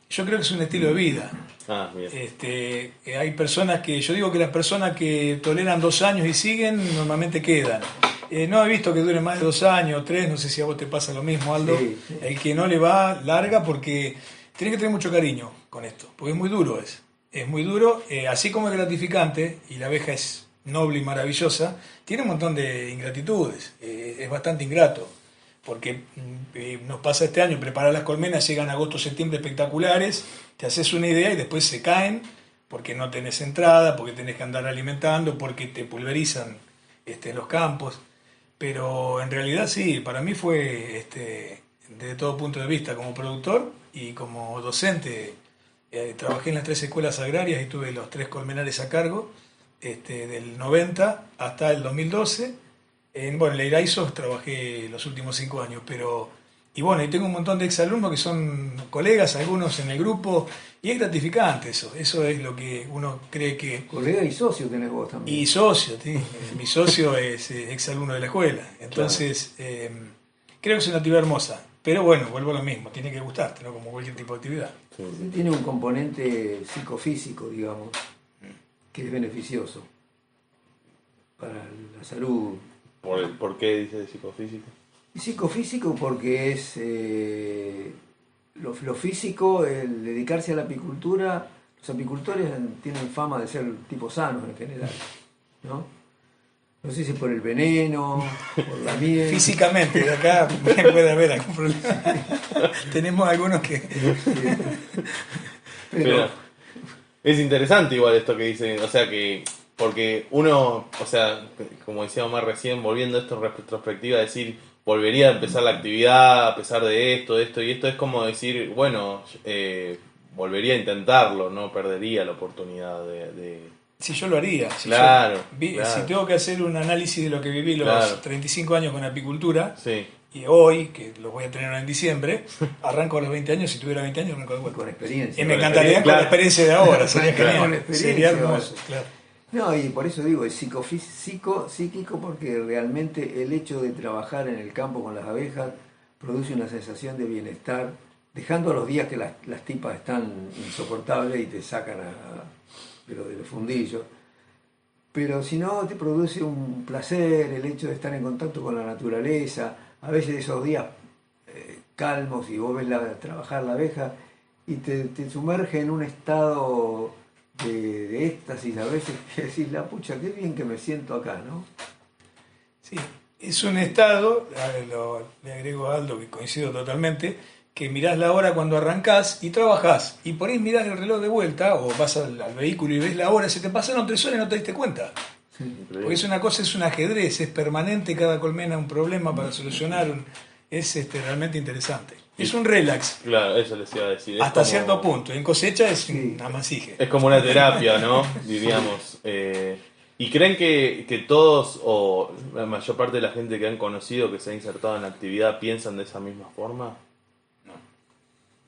yo creo que es un estilo de vida. Ah, bien. Hay personas yo digo que las personas que toleran 2 años y siguen, normalmente quedan. No he visto que dure más de 2 años, 3, no sé si a vos te pasa lo mismo, Aldo. Sí, sí. El que no le va, larga, porque tenés que tener mucho cariño con esto, porque es muy duro, es muy duro, así como es gratificante, y la abeja es noble y maravillosa, tiene un montón de ingratitudes, es bastante ingrato, porque nos pasa este año, preparar las colmenas, llegan agosto, septiembre espectaculares, te haces una idea y después se caen, porque no tenés entrada, porque tenés que andar alimentando, porque te pulverizan los campos, pero en realidad sí, para mí fue, desde todo punto de vista, como productor y como docente, trabajé en las 3 escuelas agrarias y tuve los 3 colmenares a cargo, del 90 hasta el 2012. En Leiraisos trabajé los últimos 5 años, y bueno, y tengo un montón de exalumnos que son colegas, algunos en el grupo, y es gratificante eso es lo que uno cree que... Colega y socio tenés vos también. Y socio, sí. Mi socio es exalumno de la escuela, entonces creo que es una actividad hermosa, pero bueno, vuelvo a lo mismo, tiene que gustarte, ¿no? Como cualquier tipo de actividad. Sí. Tiene un componente psicofísico, digamos, que es beneficioso para la salud. ¿Por qué dice psicofísico? Y psicofísico porque es lo físico, el dedicarse a la apicultura. Los apicultores tienen fama de ser tipos sanos en general, ¿no? No sé si es por el veneno, por la miel. Físicamente, de acá puede haber algún problema. Tenemos algunos que... Pero Es interesante igual esto que dicen, o sea que, porque uno, o sea, como decía Omar recién, volviendo a esto en retrospectiva, decir, volvería a empezar la actividad a pesar de esto y esto, es como decir, bueno, volvería a intentarlo, no perdería la oportunidad de... Si yo lo haría. Claro, claro. Si tengo que hacer un análisis de lo que viví los 35 años con apicultura, Sí. y hoy, que los voy a tener en diciembre, arranco a los 20 años, si tuviera 20 años arranco de vuelta. con experiencia. Y me encantaría con la experiencia de ahora, sería Claro. genial. Con experiencia, Sería hermoso, vale. claro. No, y por eso digo, es psíquico, porque realmente el hecho de trabajar en el campo con las abejas produce una sensación de bienestar, dejando los días que las tipas están insoportables y te sacan de los fundillos. Pero si no, te produce un placer el hecho de estar en contacto con la naturaleza, a veces esos días calmos y vos ves trabajar la abeja y te sumerge en un estado de éxtasis, a veces que decís, la pucha, qué bien que me siento acá, ¿no? Sí, es un estado, le agrego a Aldo que coincido totalmente, que mirás la hora cuando arrancás y trabajás, y por ahí mirás el reloj de vuelta, o vas al vehículo y ves la hora, se te pasaron 3 horas y no te diste cuenta. Porque es una cosa, es un ajedrez, es permanente, cada colmena un problema para solucionar, es realmente interesante. Es un relax, Claro, eso les iba a decir. hasta Es como- cierto punto, en cosecha es un amasije. Es como una terapia, ¿no? Diríamos. ¿Y creen que todos o la mayor parte de la gente que han conocido que se ha insertado en la actividad piensan de esa misma forma?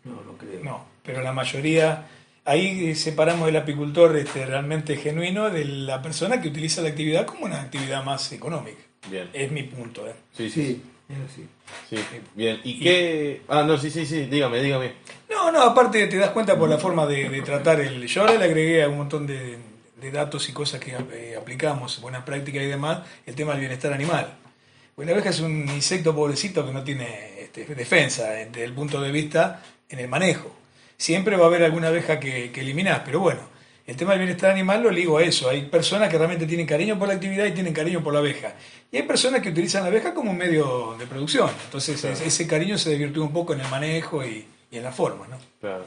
No creo. No, pero la mayoría, ahí separamos el apicultor realmente genuino de la persona que utiliza la actividad como una actividad más económica. Bien. Es mi punto. Sí, Sí, es así. sí. Bien. ¿Y qué...? Ah, no, sí, dígame. No, aparte te das cuenta por la forma de tratar yo ahora le agregué a un montón de datos y cosas que aplicamos, buenas prácticas y demás, el tema del bienestar animal. Pues la abeja es un insecto pobrecito que no tiene defensa desde el punto de vista en el manejo. Siempre va a haber alguna abeja que eliminás, pero bueno, el tema del bienestar animal lo ligo a eso. Hay personas que realmente tienen cariño por la actividad y tienen cariño por la abeja. Y hay personas que utilizan la abeja como un medio de producción. Entonces Claro. ese cariño se desvirtúa un poco en el manejo y en la forma, ¿no? Claro.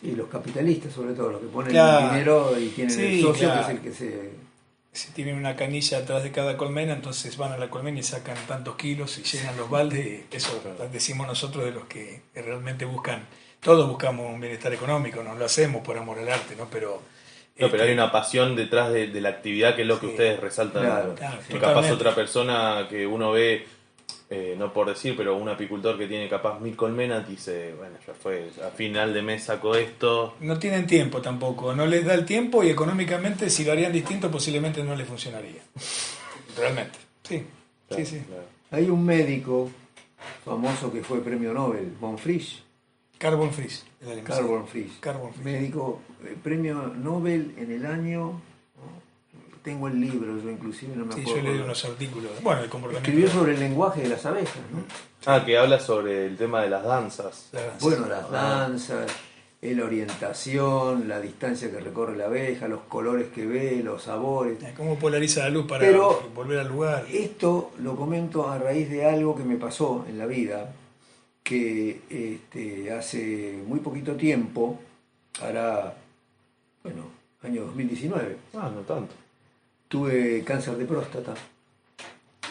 Y los capitalistas, sobre todo, los que ponen Claro. dinero y tienen Sí, el socio, claro. que es el que se... Si tienen una canilla atrás de cada colmena, entonces van a la colmena y sacan tantos kilos y llenan los baldes. Y eso decimos nosotros de los que realmente buscan. Todos buscamos un bienestar económico, no lo hacemos por amor al arte, ¿no? Pero Pero hay una pasión detrás de la actividad que es lo que Sí. ustedes resaltan. Claro, claro, Que totalmente. capaz otra persona que uno ve no por decir, pero un apicultor que tiene capaz 1000 colmenas dice, bueno, ya fue, a final de mes saco esto. No tienen tiempo tampoco, no les da el tiempo y económicamente si lo harían distinto posiblemente no les funcionaría. Realmente, sí, Claro, sí. claro. Hay un médico famoso que fue premio Nobel, von Frisch, Carbon Freeze. el alemán. Carl von Frisch, Carl von Frisch. médico, premio Nobel en el año, tengo el libro, yo inclusive no me Sí, acuerdo. yo leí unos artículos. Bueno, el comportamiento. Escribió sobre el lenguaje de las abejas, ¿no? Ah, que habla sobre el tema de las danzas. La danza. Bueno, las danzas, la orientación, la distancia que recorre la abeja, los colores que ve, los sabores. Cómo polariza la luz para Pero- volver al lugar. Esto lo comento a raíz de algo que me pasó en la vida, que hace muy poquito tiempo, hará, bueno, año 2019, Ah, no tanto. tuve cáncer de próstata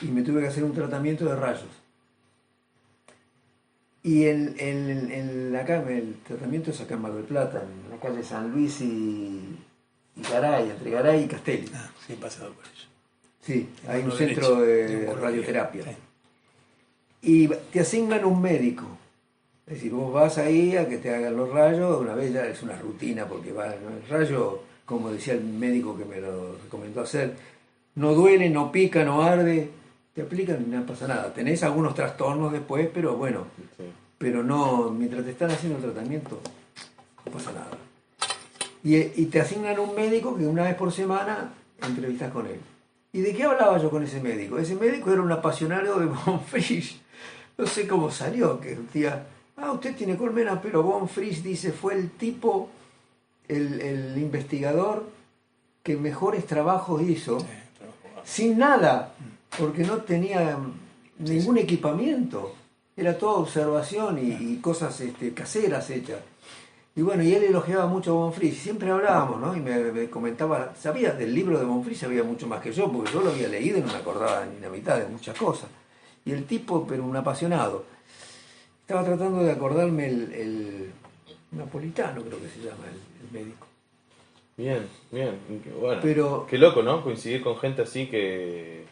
y me tuve que hacer un tratamiento de rayos. Y el tratamiento es acá en Mar del Plata, en la calle San Luis y Garay, entre Garay y Castelli. Ah, sí, he pasado por eso. Sí, hay un Mano centro derecha, de oncología. radioterapia. Sí. Y te asignan un médico. Es decir, vos vas ahí a que te hagan los rayos, una vez ya es una rutina porque va, ¿no? El rayo, como decía el médico que me lo recomendó hacer, no duele, no pica, no arde, te aplican y no pasa nada. Tenés algunos trastornos después, pero bueno, Sí. pero no, mientras te están haciendo el tratamiento, no pasa nada. Y te asignan un médico que una vez por semana entrevistas con él. ¿Y de qué hablaba yo con ese médico? Ese médico era un apasionado de von Frisch. No sé cómo salió, que decía, usted tiene colmenas, pero von Frisch dice, fue el tipo, el investigador que mejores trabajos hizo, Sí, trabajo. sin nada, porque no tenía ningún equipamiento. Era toda observación y cosas caseras hechas. Y bueno, y él elogiaba mucho a von Frisch, siempre hablábamos, ¿no? Y me comentaba, sabía del libro de von Frisch, sabía mucho más que yo, porque yo lo había leído y no me acordaba ni la mitad de muchas cosas. Y el tipo, pero un apasionado. Estaba tratando de acordarme el napolitano, creo que se llama, el médico. Bien, bien. Bueno, Pero- qué loco, ¿no? Coincidir con gente así que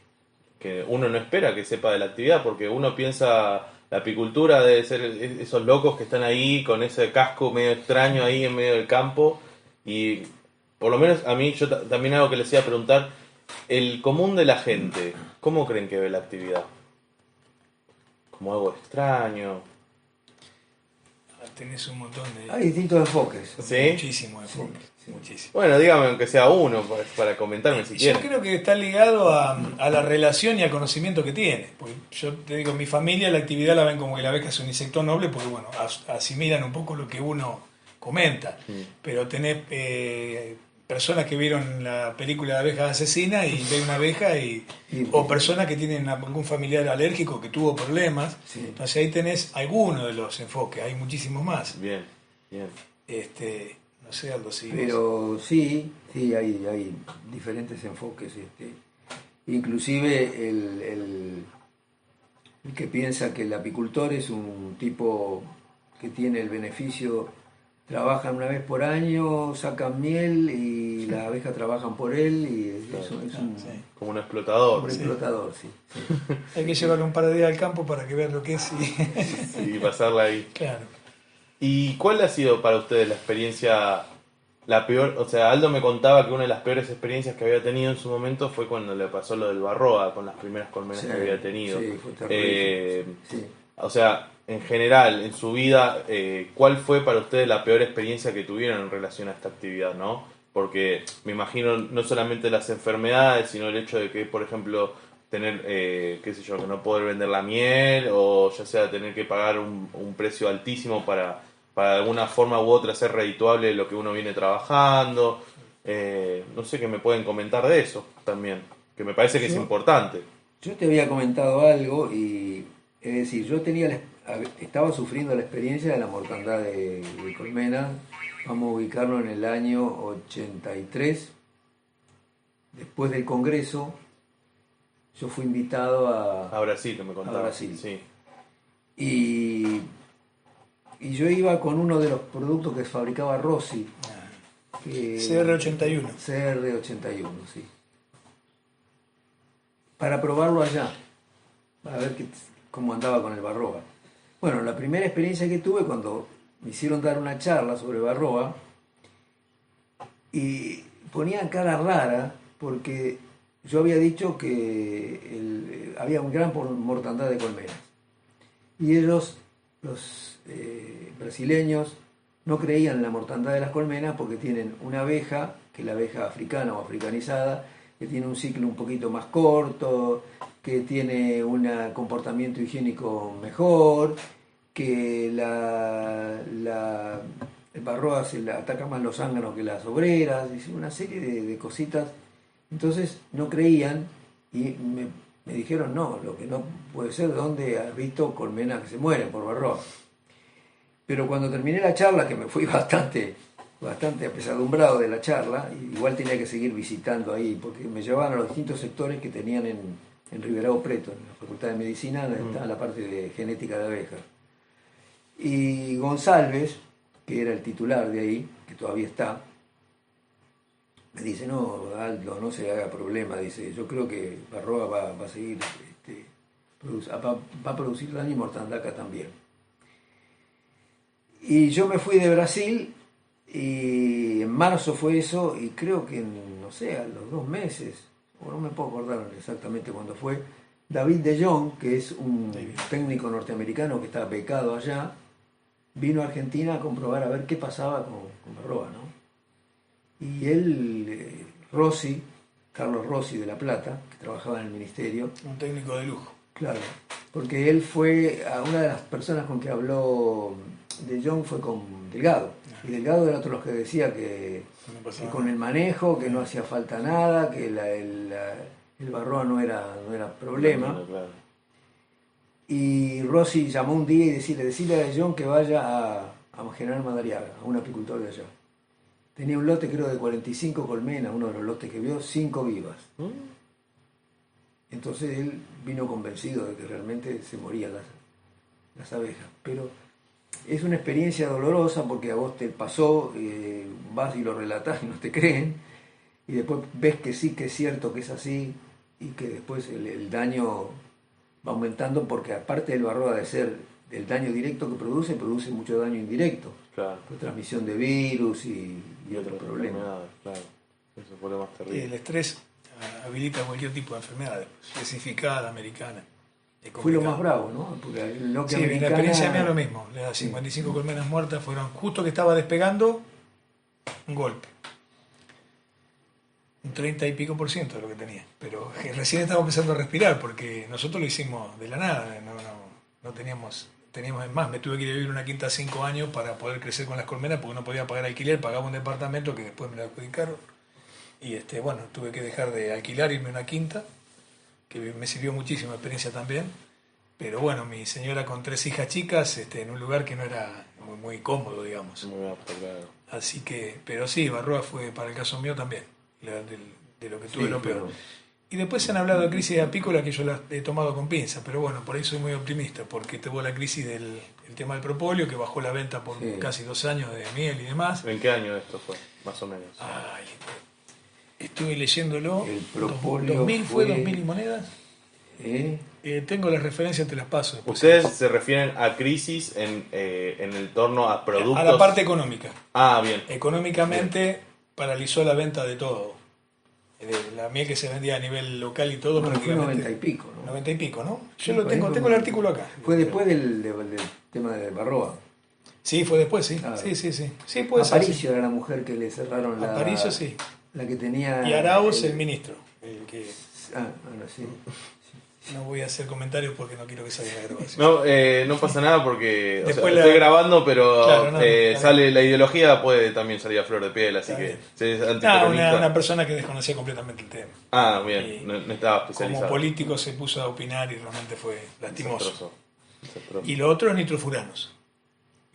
uno no espera que sepa de la actividad, porque uno piensa la apicultura debe ser esos locos que están ahí con ese casco medio extraño ahí en medio del campo. Y por lo menos a mí, yo también algo que les iba a preguntar, el común de la gente, ¿cómo creen que ve la actividad? ¿Como algo extraño? Tenés un montón de... Hay distintos enfoques. ¿Sí? Muchísimo enfoque, sí. muchísimo. Bueno, dígame aunque sea uno para comentarme si Yo quieren. creo que está ligado a la relación y al conocimiento que tiene. Porque yo te digo, mi familia la actividad la ven como que la abeja es un insecto noble porque, bueno, asimilan un poco lo que uno comenta. Pero tenés personas que vieron la película de abejas asesinas y ven una abeja o personas que tienen algún familiar alérgico que tuvo problemas. Sí. Entonces ahí tenés alguno de los enfoques, hay muchísimos más. Bien, bien. No sé, Aldo, si Pero sí, hay diferentes enfoques. Inclusive el que piensa que el apicultor es un tipo que tiene el beneficio, trabajan una vez por año, sacan miel y las abejas trabajan por él y es un sí. Como un explotador. explotador, sí. Hay que llevarlo un par de días al campo para que vean lo que es. Y pasarla ahí. Claro. ¿Y cuál ha sido para ustedes la experiencia, la peor? O sea, Aldo me contaba que una de las peores experiencias que había tenido en su momento fue cuando le pasó lo del Varroa con las primeras colmenas Sí, que había tenido. sí, fue terrible. Sí. O sea, en general, en su vida, ¿cuál fue para ustedes la peor experiencia que tuvieron en relación a esta actividad, no? Porque me imagino no solamente las enfermedades, sino el hecho de que, por ejemplo, tener, qué sé yo, que no poder vender la miel, o ya sea tener que pagar un precio altísimo para de alguna forma u otra ser redituable lo que uno viene trabajando. No sé qué me pueden comentar de eso también, que me parece que es importante. Yo te había comentado algo y es decir, yo estaba sufriendo la experiencia de la mortandad de colmenas. Vamos a ubicarlo en el año 83. Después del Congreso, yo fui invitado A Brasil, que me contaba. A Brasil. Sí. y yo iba con uno de los productos que fabricaba Rossi. CR81. CR81, sí. Para probarlo allá. Para ver cómo andaba con el Barroa. Bueno, la primera experiencia que tuve cuando me hicieron dar una charla sobre Barroa y ponían cara rara porque yo había dicho que había una gran mortandad de colmenas y ellos, los brasileños, no creían en la mortandad de las colmenas porque tienen una abeja, que es la abeja africana o africanizada, que tiene un ciclo un poquito más corto, que tiene un comportamiento higiénico mejor, que el Barroa se le ataca más los zánganos que las obreras, una serie de cositas. Entonces no creían y me dijeron, no, lo que no puede ser, ¿dónde has visto colmenas que se mueren por Barroa? Pero cuando terminé la charla, que me fui bastante apesadumbrado de la charla, igual tenía que seguir visitando ahí, porque me llevaban a los distintos sectores que tenían en Ribeirão Preto, en la Facultad de Medicina, donde estaba la parte de genética de abejas. Y González, que era el titular de ahí, que todavía está, me dice, no, Aldo, no se haga problema, dice, yo creo que Barroa va a seguir, va a producir daño y mortandad acá también. Y yo me fui de Brasil, y en marzo fue eso, y creo que, no sé, a los 2 meses, o no me puedo acordar exactamente cuándo fue, David de Jong, que es un técnico norteamericano que está becado allá, vino a Argentina a comprobar a ver qué pasaba con Barroa, ¿no? Y él, Carlos Rossi de La Plata, que trabajaba en el ministerio. Un técnico de lujo. Claro, porque él fue, a una de las personas con que habló de Jong fue con Delgado. Y Delgado era otro de los que decía que con el manejo, que no hacía falta nada, que el Barroa no era problema. Claro. Y Rossi llamó un día y decirle a Jong que vaya a General Madariaga, a un apicultor de allá. Tenía un lote, creo, de 45 colmenas, uno de los lotes que vio, 5 vivas. Entonces él vino convencido de que realmente se morían las abejas. Pero es una experiencia dolorosa porque a vos te pasó, vas y lo relatás y no te creen, y después ves que sí, que es cierto que es así, y que después el daño va aumentando porque aparte del Barroa de ser el daño directo que produce mucho daño indirecto. Claro. Por transmisión de virus y otros problemas. Claro, eso fue lo más terrible. El estrés habilita cualquier tipo de enfermedad, especificada, americana. Fue lo más bravo, ¿no? Porque lo que sí, en la experiencia mía lo mismo. Las 55 colmenas muertas fueron justo que estaba despegando, un golpe. Un 30 y pico % de lo que tenía. Pero recién estaba empezando a respirar porque nosotros lo hicimos de la nada. No teníamos más. Me tuve que ir a vivir una quinta 5 años para poder crecer con las colmenas porque no podía pagar alquiler. Pagaba un departamento que después me lo adjudicaron. Y bueno, tuve que dejar de alquilar, irme a una quinta, que me sirvió muchísima experiencia también. Pero bueno, mi señora con 3 hijas chicas, en un lugar que no era muy cómodo, digamos. Muy apto, claro. Así que, pero sí, Barroa fue para el caso mío también, de lo que tuve lo peor. Y después se han hablado de crisis apícola que yo las he tomado con pinza, pero bueno, por ahí soy muy optimista, porque tuvo la crisis del tema del propóleo, que bajó la venta por casi 2 años de miel y demás. ¿En qué año esto fue, más o menos? Ay, estuve leyéndolo. El propóleo 2000 fue 2000 y monedas. Tengo las referencias, te las paso después. ¿Ustedes se refieren a crisis en el torno a productos? A la parte económica. Ah, bien. Económicamente paralizó la venta de todo. De la miel que se vendía a nivel local y todo. Bueno, fue 90 y pico, ¿no? 90 y pico, ¿no? Yo lo tengo el artículo acá. Fue después del tema de Barroa. Sí, fue después, sí. Ah, Sí, puede ser. Aparicio era la mujer que le cerraron la... Aparicio, sí. La que tenía... Y Arauz, el ministro. El bueno, sí. No voy a hacer comentarios porque no quiero que salga la grabación. No pasa nada porque Después estoy grabando, pero claro, sale la ideología, puede también salir a flor de piel, así está que bien. si es antiperonista. Una persona que desconocía completamente el tema. Ah, bien, Y no estaba especializado. como político se puso a opinar y realmente fue lastimoso. Desastroso. Y lo otro es nitrofuranos,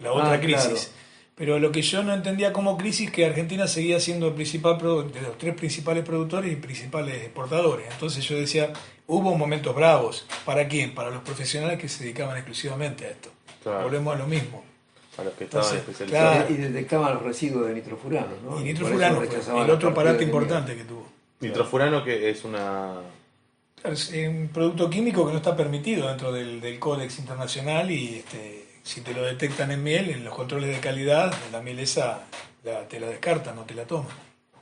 la otra crisis. Claro. Pero lo que yo no entendía como crisis, que Argentina seguía siendo el principal de los 3 principales productores y principales exportadores. Entonces yo decía, hubo momentos bravos. ¿Para quién? Para los profesionales que se dedicaban exclusivamente a esto. Claro. Volvemos a lo mismo. A los que estaban Entonces, especializados. claro. Y detectaban los residuos de nitrofurano, ¿no? Y nitrofurano fue el otro aparato importante que tuvo. Nitrofurano, que es una... Es un producto químico que no está permitido dentro del Códex Internacional y si te lo detectan en miel, en los controles de calidad, la miel esa te la descartan, no te la toman.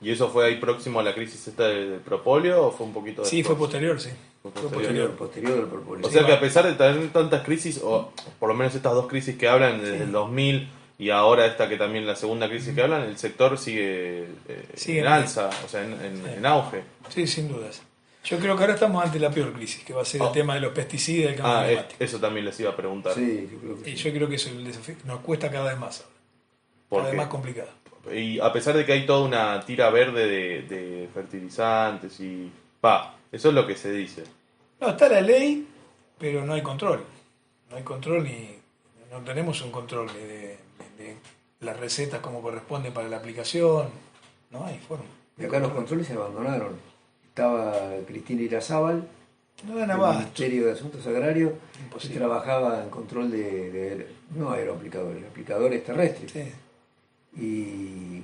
¿Y eso fue ahí próximo a la crisis esta del propóleo o fue un poquito después? Sí, fue posterior, sí. Fue Fue posterior. Posterior al propóleo. O sea que a pesar de tener tantas crisis, o por lo menos estas dos crisis que hablan desde el 2000 y ahora esta que también la segunda crisis que hablan, el sector sigue Sigue en en alza, o sea, en auge. Sí, sin dudas. Yo creo que ahora estamos ante la peor crisis, que va a ser el tema de los pesticidas y el cambio climático. Eso también les iba a preguntar. Sí, yo creo que Y sí. yo creo que eso el desafío nos cuesta cada vez más ahora. ¿Por Cada vez qué? más complicado. Y a pesar de que hay toda una tira verde de fertilizantes y... eso es lo que se dice. No, está la ley, pero no hay control. No hay control ni... No tenemos un control de las recetas como corresponde para la aplicación. No hay forma. Y acá los controles se abandonaron. Estaba Cristina Irazábal, No dan del abasto. Ministerio de Asuntos Agrarios, que Imposible. trabajaba en control no aeroaplicadores, aplicadores terrestres. Sí. Y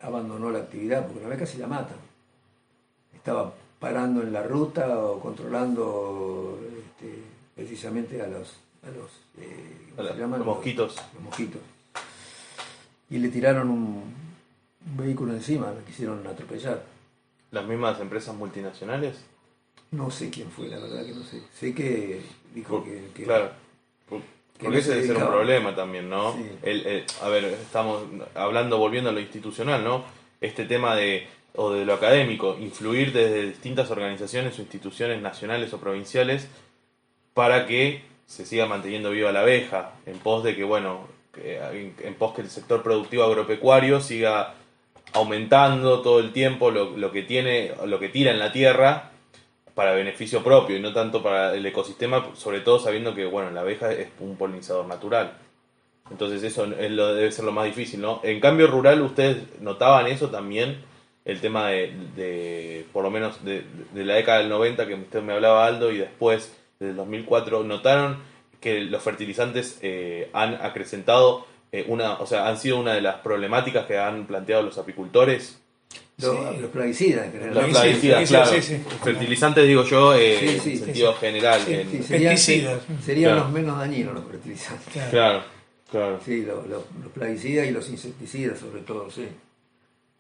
abandonó la actividad porque una vez casi la matan. Estaba parando en la ruta o controlando precisamente a los ¿cómo se llaman? Los mosquitos. Los mosquitos. Y le tiraron un vehículo encima, la quisieron atropellar. Las mismas empresas multinacionales. No sé quién fue, la verdad que no sé. Sé que dijo que Claro. que Porque no ese se debe ser un dedicaba. problema también, ¿no? Sí. A ver, estamos hablando, volviendo a lo institucional, ¿no? Este tema de lo académico, influir desde distintas organizaciones o instituciones nacionales o provinciales para que se siga manteniendo viva la abeja, en pos de que, bueno, en pos que el sector productivo agropecuario siga aumentando todo el tiempo lo que tira en la tierra para beneficio propio y no tanto para el ecosistema, sobre todo sabiendo que, bueno, la abeja es un polinizador natural. Entonces eso debe ser lo más difícil, ¿no? En cambio rural, ¿ustedes notaban eso también? El tema de por lo menos de la década del 90 que usted me hablaba, Aldo, y después del 2004, ¿notaron que los fertilizantes han acrecentado han sido una de las problemáticas que han planteado los apicultores? Los plaguicidas en general. Los Sí, plaguicidas, sí, claro. sí, sí. Fertilizantes, digo yo, Sí, sí, en sentido general. Sí, en- Pesticidas. Serían Claro. los menos dañinos los fertilizantes. Claro. Claro, claro. Sí, los plaguicidas y los insecticidas sobre todo, sí.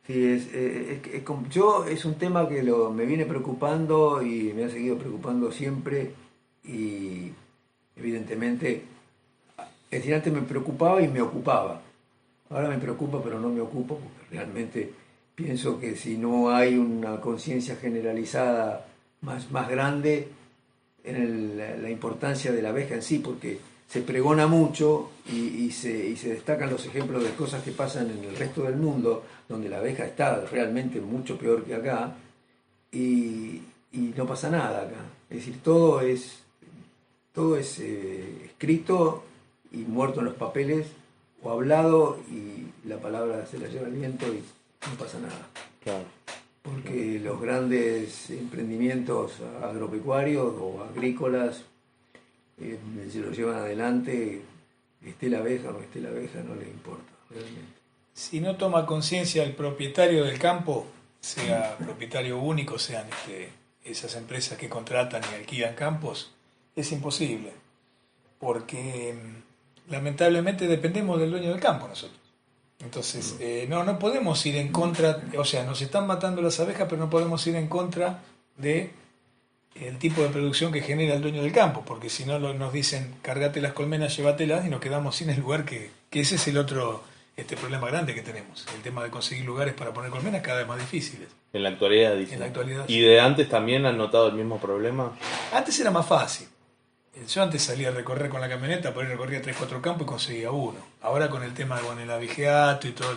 Sí, es un tema que me viene preocupando y me ha seguido preocupando siempre y evidentemente, es decir, antes me preocupaba y me ocupaba. Ahora me preocupa pero no me ocupo porque realmente pienso que si no hay una conciencia generalizada más grande en la importancia de la abeja en sí, porque se pregona mucho y se destacan los ejemplos de cosas que pasan en el resto del mundo, donde la abeja está realmente mucho peor que acá, y no pasa nada acá. Es decir, todo es escrito y muerto en los papeles, o hablado y la palabra se la lleva el viento y no pasa nada. Claro. Porque los grandes emprendimientos agropecuarios o agrícolas se lo llevan adelante, esté la abeja o no esté la abeja, no les importa realmente. Si no toma conciencia el propietario del campo, sea propietario único, sean esas empresas que contratan y alquilan campos, es imposible. Porque lamentablemente dependemos del dueño del campo nosotros. Entonces, no podemos ir en contra, o sea, nos están matando las abejas, pero no podemos ir en contra de el tipo de producción que genera el dueño del campo, porque si no nos dicen, cargate las colmenas, llévatelas, y nos quedamos sin el lugar que ese es el otro problema grande que tenemos. El tema de conseguir lugares para poner colmenas cada vez más difíciles. En la actualidad, dicen. En la actualidad, ¿Y sí. de antes también han notado el mismo problema? Antes era más fácil. Yo antes salía a recorrer con la camioneta, por ahí recorría 3-4 campos y conseguía uno. Ahora con el tema del abigeato y todo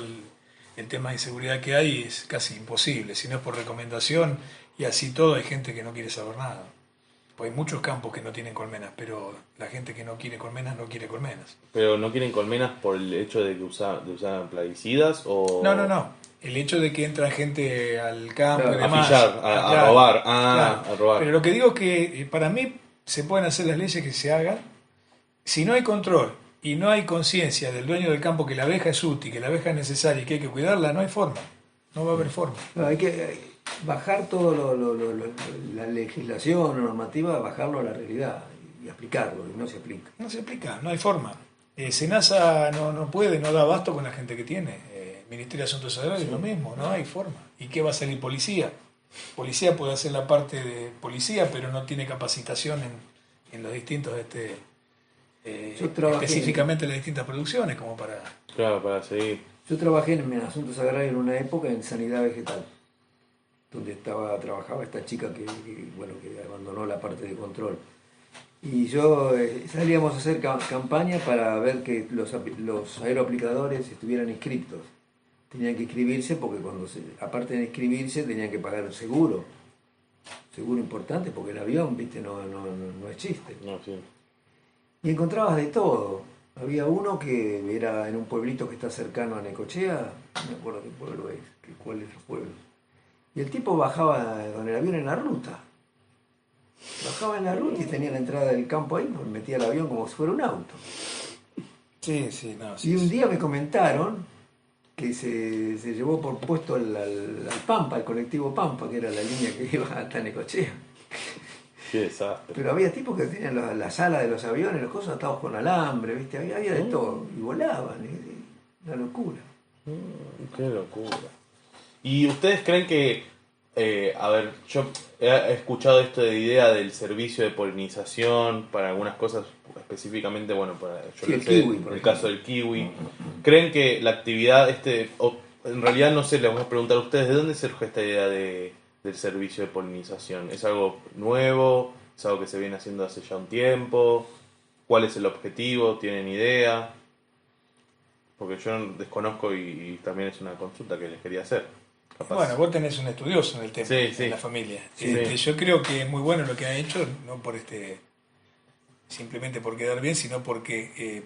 el tema de inseguridad que hay es casi imposible. Si no es por recomendación y así todo, hay gente que no quiere saber nada. Pues hay muchos campos que no tienen colmenas, pero la gente que no quiere colmenas no quiere colmenas. ¿Pero no quieren colmenas por el hecho de que usar plaguicidas o...? No. El hecho de que entra gente al campo Claro, y a demás. pillar, a Claro, robar. claro. A robar. Pero lo que digo es que para mí se pueden hacer las leyes que se hagan. Si no hay control y no hay conciencia del dueño del campo que la abeja es útil, que la abeja es necesaria y que hay que cuidarla, no hay forma. No va a haber forma. No, bajar todo la legislación normativa, bajarlo a la realidad y aplicarlo, y no se aplica. No se aplica, no hay forma. Senasa no puede, no da abasto con la gente que tiene. Ministerio de Asuntos Agrarios lo mismo, no hay forma. ¿Y qué va a salir policía? Policía puede hacer la parte de policía, pero no tiene capacitación en los distintos, específicamente en las distintas producciones, como para... Claro, para seguir. Yo trabajé en Asuntos Agrarios en una época en sanidad vegetal, donde trabajaba esta chica que abandonó la parte de control. Y yo salíamos a hacer campaña para ver que los aeroaplicadores estuvieran inscriptos. Tenían que inscribirse porque aparte de inscribirse tenían que pagar un seguro importante porque el avión, viste, no es chiste. No, sí. Y encontrabas de todo. Había uno que era en un pueblito que está cercano a Necochea, no me acuerdo qué pueblo es, cuál es el pueblo. Y el tipo bajaba con el avión en la ruta. Bajaba en la ruta y tenía la entrada del campo ahí, pues metía el avión como si fuera un auto. Sí, y un día me comentaron que se llevó por puesto al Pampa, el colectivo Pampa, que era la línea que iba hasta Necochea. Qué desastre. Pero había tipos que tenían la sala de los aviones, los cosas atados con alambre, ¿viste? Había de todo. Y volaban. Una locura. Qué locura. ¿Y ustedes creen que, yo he escuchado esto de idea del servicio de polinización para algunas cosas específicamente, el kiwi, en el caso del kiwi. ¿Creen que la actividad, en realidad no sé, les voy a preguntar a ustedes, ¿de dónde surge esta idea del servicio de polinización? ¿Es algo nuevo? ¿Es algo que se viene haciendo hace ya un tiempo? ¿Cuál es el objetivo? ¿Tienen idea? Porque yo desconozco y también es una consulta que les quería hacer. Capaz. Bueno, vos tenés un estudioso en el tema, sí. en la familia. Sí. Yo creo que es muy bueno lo que han hecho, no por simplemente por quedar bien, sino porque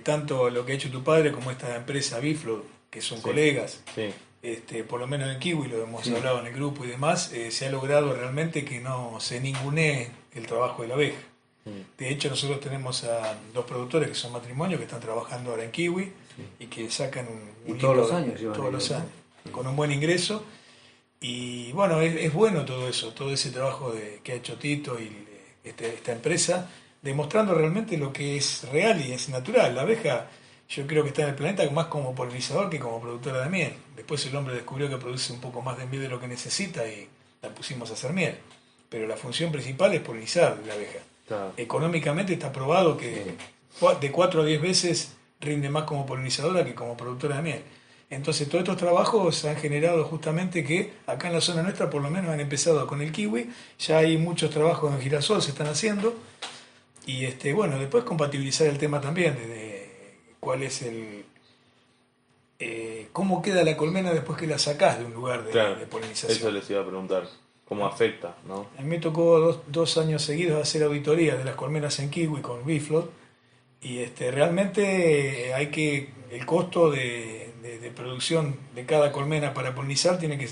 tanto lo que ha hecho tu padre como esta empresa Biflo, que son colegas, por lo menos en Kiwi, lo hemos hablado en el grupo y demás, se ha logrado realmente que no se ningunee el trabajo de la abeja. De hecho, nosotros tenemos a 2 productores que son matrimonios que están trabajando ahora en Kiwi y que sacan un todos los años llevan todos los años, con un buen ingreso. Y bueno, es bueno todo eso, todo ese trabajo que ha hecho Tito y esta empresa, demostrando realmente lo que es real y es natural. La abeja, yo creo que está en el planeta más como polinizador que como productora de miel. Después el hombre descubrió que produce un poco más de miel de lo que necesita y la pusimos a hacer miel. Pero la función principal es polinizar la abeja. Claro. Económicamente está probado que de 4 a 10 veces rinde más como polinizadora que como productora de miel. Entonces todos estos trabajos han generado justamente que acá en la zona nuestra por lo menos han empezado con el kiwi, ya hay muchos trabajos en girasol se están haciendo y después compatibilizar el tema también de cuál es cómo queda la colmena después que la sacás de un lugar de polinización. Eso les iba a preguntar, ¿cómo afecta? ¿No? A mí me tocó 2 años seguidos hacer auditoría de las colmenas en kiwi con Biflot y realmente el costo de producción de cada colmena para polinizar tiene que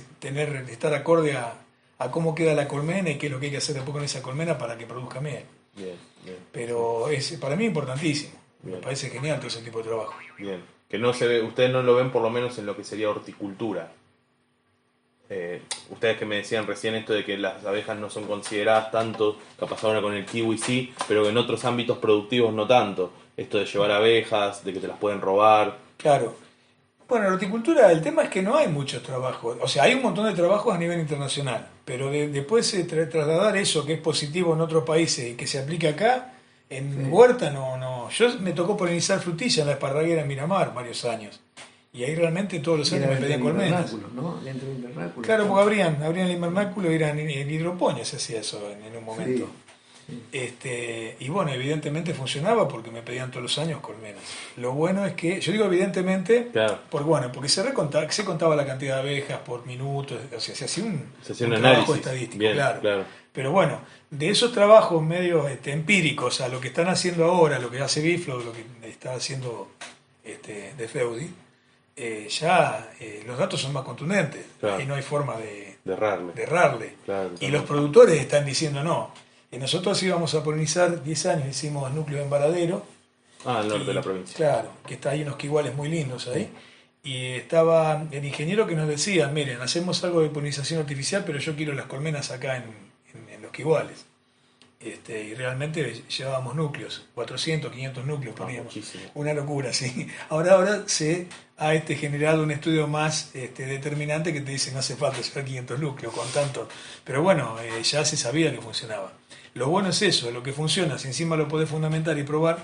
estar acorde a cómo queda la colmena y qué es lo que hay que hacer después con esa colmena para que produzca miel. Bien. Pero es para mí importantísimo. Me parece genial todo ese tipo de trabajo. Bien. Que no se ve, ustedes no lo ven por lo menos en lo que sería horticultura. Ustedes que me decían recién esto de que las abejas no son consideradas tanto, capaz ahora con el kiwi sí, pero que en otros ámbitos productivos no tanto. Esto de llevar abejas, de que te las pueden robar. Claro. Bueno, la horticultura, el tema es que no hay muchos trabajos. O sea, hay un montón de trabajos a nivel internacional, pero después trasladar eso que es positivo en otros países y que se aplique acá, en huerta no. Yo me tocó polinizar frutilla en la esparraguera en Miramar varios años. Y ahí realmente todos los años me pedían colmenas. ¿No? Dentro del invernáculo. Claro, porque abrían el invernáculo y eran en hidroponio, se hacía eso en un momento. Sí. Y bueno, evidentemente funcionaba porque me pedían todos los años colmenas. Lo bueno es que, yo digo evidentemente, porque se contaba la cantidad de abejas por minuto, o sea, se hacía un trabajo estadístico, claro. Pero bueno, de esos trabajos medio empíricos a lo que están haciendo ahora, lo que hace Biflo, lo que está haciendo de Feudi, los datos son más contundentes y no hay forma de errarle. Claro, y los productores están diciendo no. Nosotros íbamos a polinizar 10 años, hicimos núcleo en Varadero. Al norte de la provincia. Claro, que está ahí unos quiguales muy lindos ahí. y estaba el ingeniero que nos decía, miren, hacemos algo de polinización artificial, pero yo quiero las colmenas acá en Los Quiguales. Y realmente llevábamos núcleos, 400, 500 núcleos poníamos. Muchísimo. Una locura, sí. Ahora se ha generado un estudio más determinante que te dice no hace falta llevar 500 núcleos con tanto. Pero bueno, ya se sabía que funcionaba. Lo bueno es eso, lo que funciona, si encima lo podés fundamentar y probar,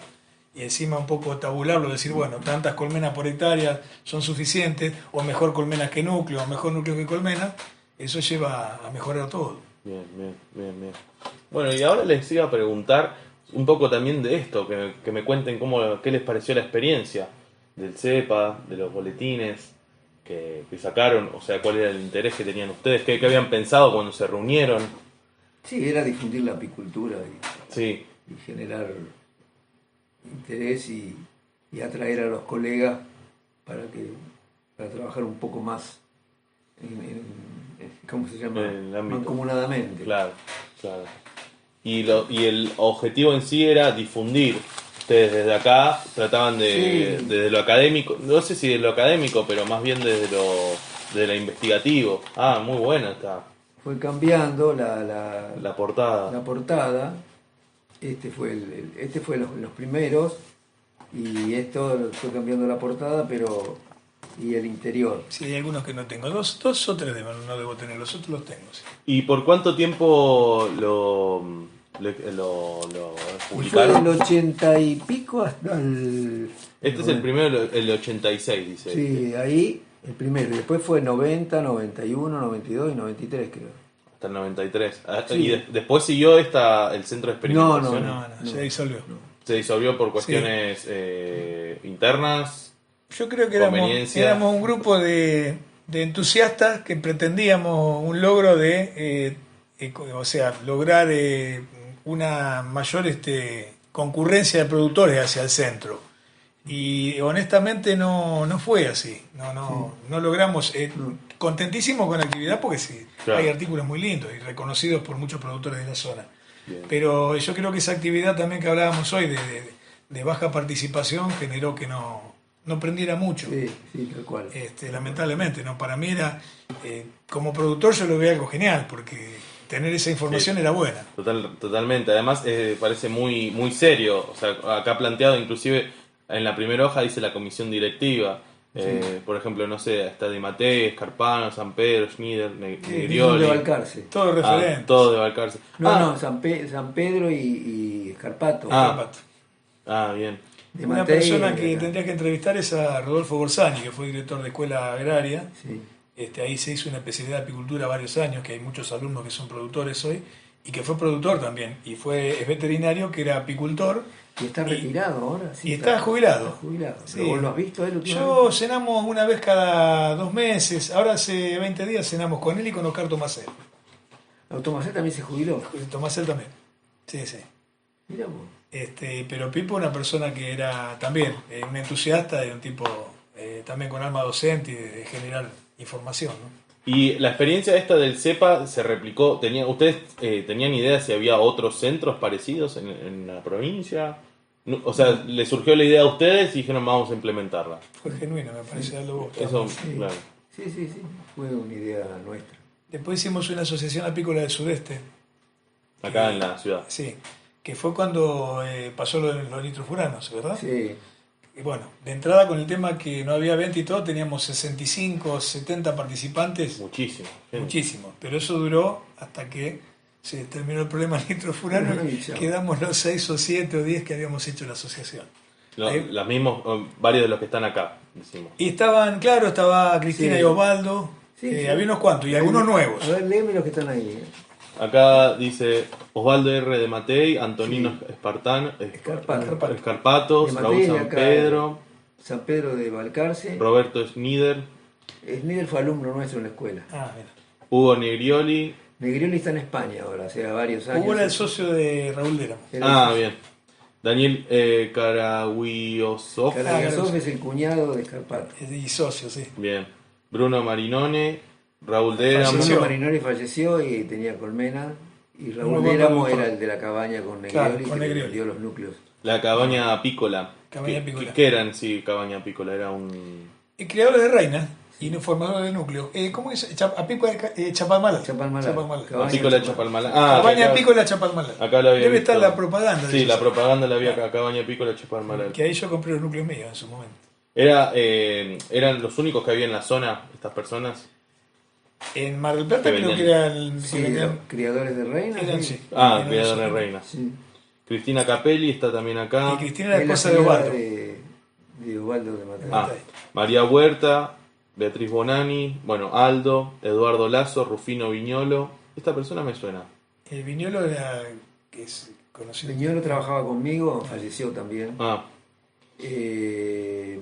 y encima un poco tabularlo, decir, bueno, tantas colmenas por hectárea son suficientes, o mejor colmenas que núcleo, o mejor núcleo que colmena, eso lleva a mejorar todo. Bien, bien, bien, bien. Bueno, y ahora les iba a preguntar un poco también de esto, que me cuenten qué les pareció la experiencia del CEPA, de los boletines que sacaron, o sea, cuál era el interés que tenían ustedes, qué habían pensado cuando se reunieron. Sí, era difundir la apicultura Sí, y generar interés y atraer a los colegas para trabajar un poco más ¿cómo se llama? en el ámbito. Mancomunadamente. Claro, claro. Y el objetivo en sí era difundir. Ustedes desde acá trataban Sí. desde lo académico, no sé si de lo académico, pero más bien de lo investigativo. Ah, muy buena está Fue cambiando la la portada. portada. Este fue los primeros y esto fue cambiando la portada, y el interior. Sí, hay algunos que no tengo. Dos o tres no debo tener, los otros los tengo. Sí. ¿Y por cuánto tiempo lo Y fue publicaron? del 80 y pico hasta el... Este es el primero, el 86, dice. Sí, ahí el primero. Y después fue 90, 91, 92 y 93, creo. Hasta el 93. Sí. Y después siguió el centro de experimentación. No, se disolvió. Se disolvió por cuestiones internas. Yo creo que Conveniencia. éramos un grupo de entusiastas que pretendíamos un logro o sea, lograr una mayor concurrencia de productores hacia el centro. Y honestamente no fue así. No logramos. Contentísimos con la actividad porque sí, Claro. hay artículos muy lindos y reconocidos por muchos productores de la zona. Bien. Pero yo creo que esa actividad también que hablábamos hoy de baja participación generó que no prendiera mucho. Sí, tal cual. Lamentablemente, ¿no? Para mí era, como productor yo lo veía algo genial, porque tener esa información Sí. era buena. Totalmente. Además, parece muy, muy serio. O sea, acá planteado, inclusive en la primera hoja dice la comisión directiva. Por ejemplo, no sé, está Di Mattei, Escarpano, San Pedro, Schneider, Negrioli. de Balcarce. Todo referente. Todo de Balcarce. No, San Pedro y Escarpato. Bien. De Una Mattei, persona que acá. tendría que entrevistar es a Rodolfo Borsani, que fue director de escuela agraria. Sí. Ahí se hizo una especialidad de apicultura varios años, que hay muchos alumnos que son productores hoy, y que fue productor también, y es veterinario, que era apicultor. Y está retirado ahora. Sí, y está jubilado. Está jubilado. Sí. ¿Vos lo has visto él últimamente? Yo cenamos una vez cada 2 meses, ahora hace 20 días cenamos con él y con Oscar Tomacel. Tomacet también se jubiló. Tomacel también, sí. Mirá vos. Pero Pipo, una persona que era también un entusiasta, era un tipo también con alma docente y de generar información, ¿no? Y la experiencia esta del CEPA se replicó. ¿Ustedes tenían idea si había otros centros parecidos en la provincia? No, o sea, ¿les surgió la idea a ustedes y dijeron vamos a implementarla? Fue genuino, me parece algo. Eso, Sí. claro. Sí. Fue una idea nuestra. Después hicimos una asociación apícola del sudeste, Acá en la ciudad. sí, que fue cuando pasó lo de los nitrofuranos, ¿verdad? Sí. Y bueno, de entrada con el tema que no había venta y todo, teníamos 65, 70 participantes, Muchísimo. gente. muchísimos, pero eso duró hasta que se terminó el problema del nitrofurano Y y chao. quedamos los 6 o 7 o 10 que habíamos hecho la asociación. Las mismos, varios de los que están acá, decimos. Y estaba Cristina Sí. y Osvaldo, Sí. había unos cuantos y algunos nuevos. A ver, léeme los que están ahí. Acá dice Osvaldo R. de Matei, Antonino Escarpato. Escarpatos, De Raúl Matei, San acá, Pedro, San Pedro de Balcarce. Roberto Schneider, Schneider fue alumno nuestro en la escuela. Ah, mira. Hugo Negrioli. Negrioli está en España ahora, hace varios años. Hugo era el socio de Raúl Déramo. Bien. Daniel Karawiosov. Karagazov es el cuñado de Escarpato. Y socio, sí. Bien. Bruno Marinone, Raúl Falleció. Déramo. Bruno Marinoni falleció y tenía colmena. Y Muy Raúl buen Déramo productor. era el de la cabaña con Negrioli, Claro, con que Negrioli. dio los núcleos. La cabaña apícola. Cabaña apícola. ¿Qué eran? Sí, cabaña apícola. Era un... Criadores de reinas y formadores de núcleo. ¿Cómo es? Chapalmalal. Chapalmalal. Apícola Chapalmalal. Cabaña Apícola Chapalmalal. Acá lo había Debe visto. estar la propaganda. Sí, de la eso. propaganda la había acá, Cabaña Apícola Chapalmalal. Que ahí yo compré los núcleos míos en su momento. ¿Eran los únicos que había en la zona, estas personas? En Mar del Plata Que creo venían. que eran... Sí, los criadores de reinas. eran, sí. sí. Ah, Eran criador de esos. reinas. Sí. Cristina Capelli está también acá. Y Cristina era Es la esposa de señora Osvaldo. de Osvaldo de Matanza. Ah, María Huerta, Beatriz Bonani, bueno, Aldo, Eduardo Lazo, Rufino Viñolo. Esta persona me suena. El Viñolo era... que es conocido. Viñolo trabajaba conmigo, falleció también. Ah,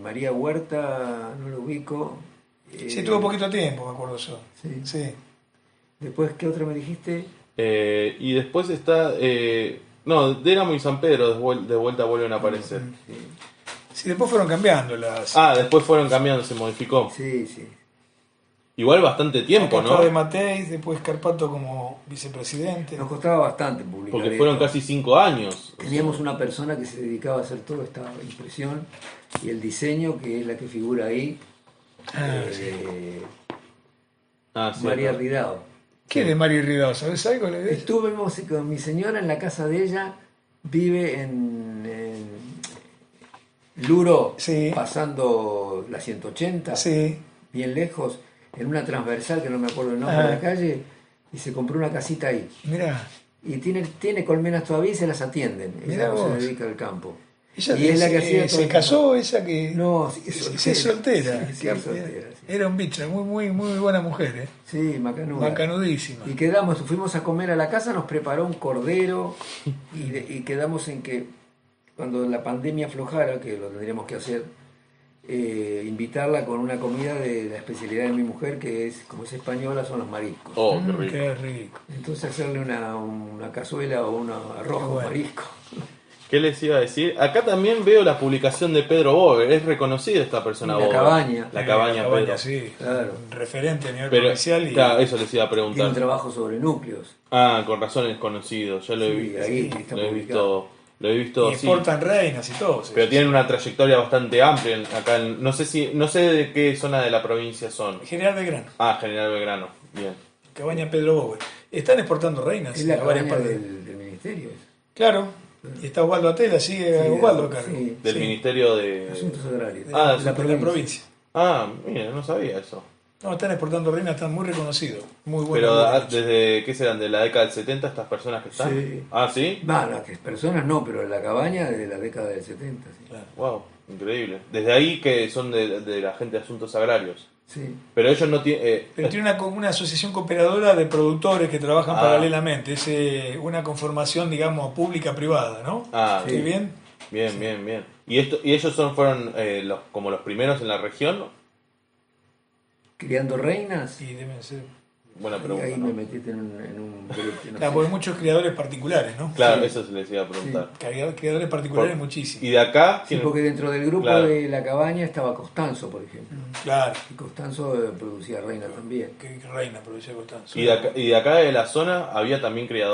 María Huerta, no lo ubico. Sí, tuvo poquito tiempo, me acuerdo yo. Sí. Sí. Después, ¿qué otra me dijiste? y después está... no, Déramo y San Pedro de vuelta vuelven a aparecer. Sí, Sí, después fueron cambiando las... Ah, después fueron cambiando, se modificó. sí. Sí. Igual bastante tiempo, Acá estaba de ¿no? Mateis, después Carpato como vicepresidente. Nos costaba bastante publicar. Porque fueron esto. casi 5 años. Teníamos una persona que se dedicaba a hacer toda esta impresión y el diseño, que es la que figura ahí, Ah, sí. María acá. Ridao. ¿Quién es Mario Ridao? ¿Sabes algo? Estuvimos con mi señora en la casa de ella, vive en Luro, Sí. pasando la 180, Sí. bien lejos, en una transversal que no me acuerdo el nombre Ah. de la calle, y se compró una casita ahí. Mirá. Y tiene colmenas todavía y se las atienden. Mirá Ella no vos. se dedica al campo. Ella Y es la que hacía todo se el casó, esa que... No, sí, Sí, es soltera. Sí, es soltera. Sí, Era un bicho, muy buena mujer, ¿eh? sí, macanuda. Macanudísima. Y fuimos a comer a la casa, nos preparó un cordero y quedamos en que cuando la pandemia aflojara, que lo tendríamos que hacer, invitarla con una comida de la especialidad de mi mujer, que es, como es española, son los mariscos. Oh, qué rico. Qué rico. Entonces hacerle una cazuela o un arroz Qué con bueno. marisco. ¿Qué les iba a decir? Acá también veo la publicación de Pedro Boger. Es reconocida esta persona, La Boger. Cabaña. La cabaña, Pedro. sí. Claro. Un referente a nivel Pero, provincial y... claro, eso les iba a Tiene preguntar. un trabajo sobre núcleos. Ah, con razón es conocido. Ya lo he Sí, visto. ahí está Lo he publicado. visto. Lo he visto, y sí. exportan reinas y todo. sí. Pero tienen una trayectoria bastante amplia acá. No sé de qué zona de la provincia son. General Belgrano, Ah, General Belgrano. Bien. Cabaña Pedro Bower. Están exportando reinas Es la a varias cabaña partes. del ministerio. Claro. Y está Osvaldo Atela, sigue Sí, Osvaldo acá. sí. Del Sí. Ministerio de... Asuntos agrarios. Ah, de la provincia. Ah, mira, no sabía eso. No, están exportando reinas, están muy reconocidos. Muy buenos. Pero muy buenos. desde, ¿qué serán? ¿De la década del 70 estas personas que están? Sí. Ah, ¿sí? Bueno, que personas no, pero la cabaña de la década del 70. Sí. Claro. Wow, increíble. Desde ahí que son de la gente de asuntos agrarios. Sí. Pero ellos no tienen... Pero tiene una asociación cooperadora de productores que trabajan Ah. paralelamente. Es una conformación, digamos, pública-privada, ¿no? Ah, ¿Estoy Sí. bien? bien, bien, bien. ¿Y ellos fueron como los primeros en la región? Criando reinas. Sí, deben ser. Buena pregunta, Ahí ¿no? me metiste en un grupo. No Claro, sé. porque hay muchos criadores particulares, ¿no? Claro, Sí. eso se les iba a preguntar. Criadores particulares Por- muchísimos. Y de acá... Sí, tienen- porque dentro del grupo Claro. de la cabaña estaba Costanzo, por ejemplo. Claro. Y Costanzo producía reinas también. Que reina, provincia de Constanzo. y de acá de la zona había también criadores.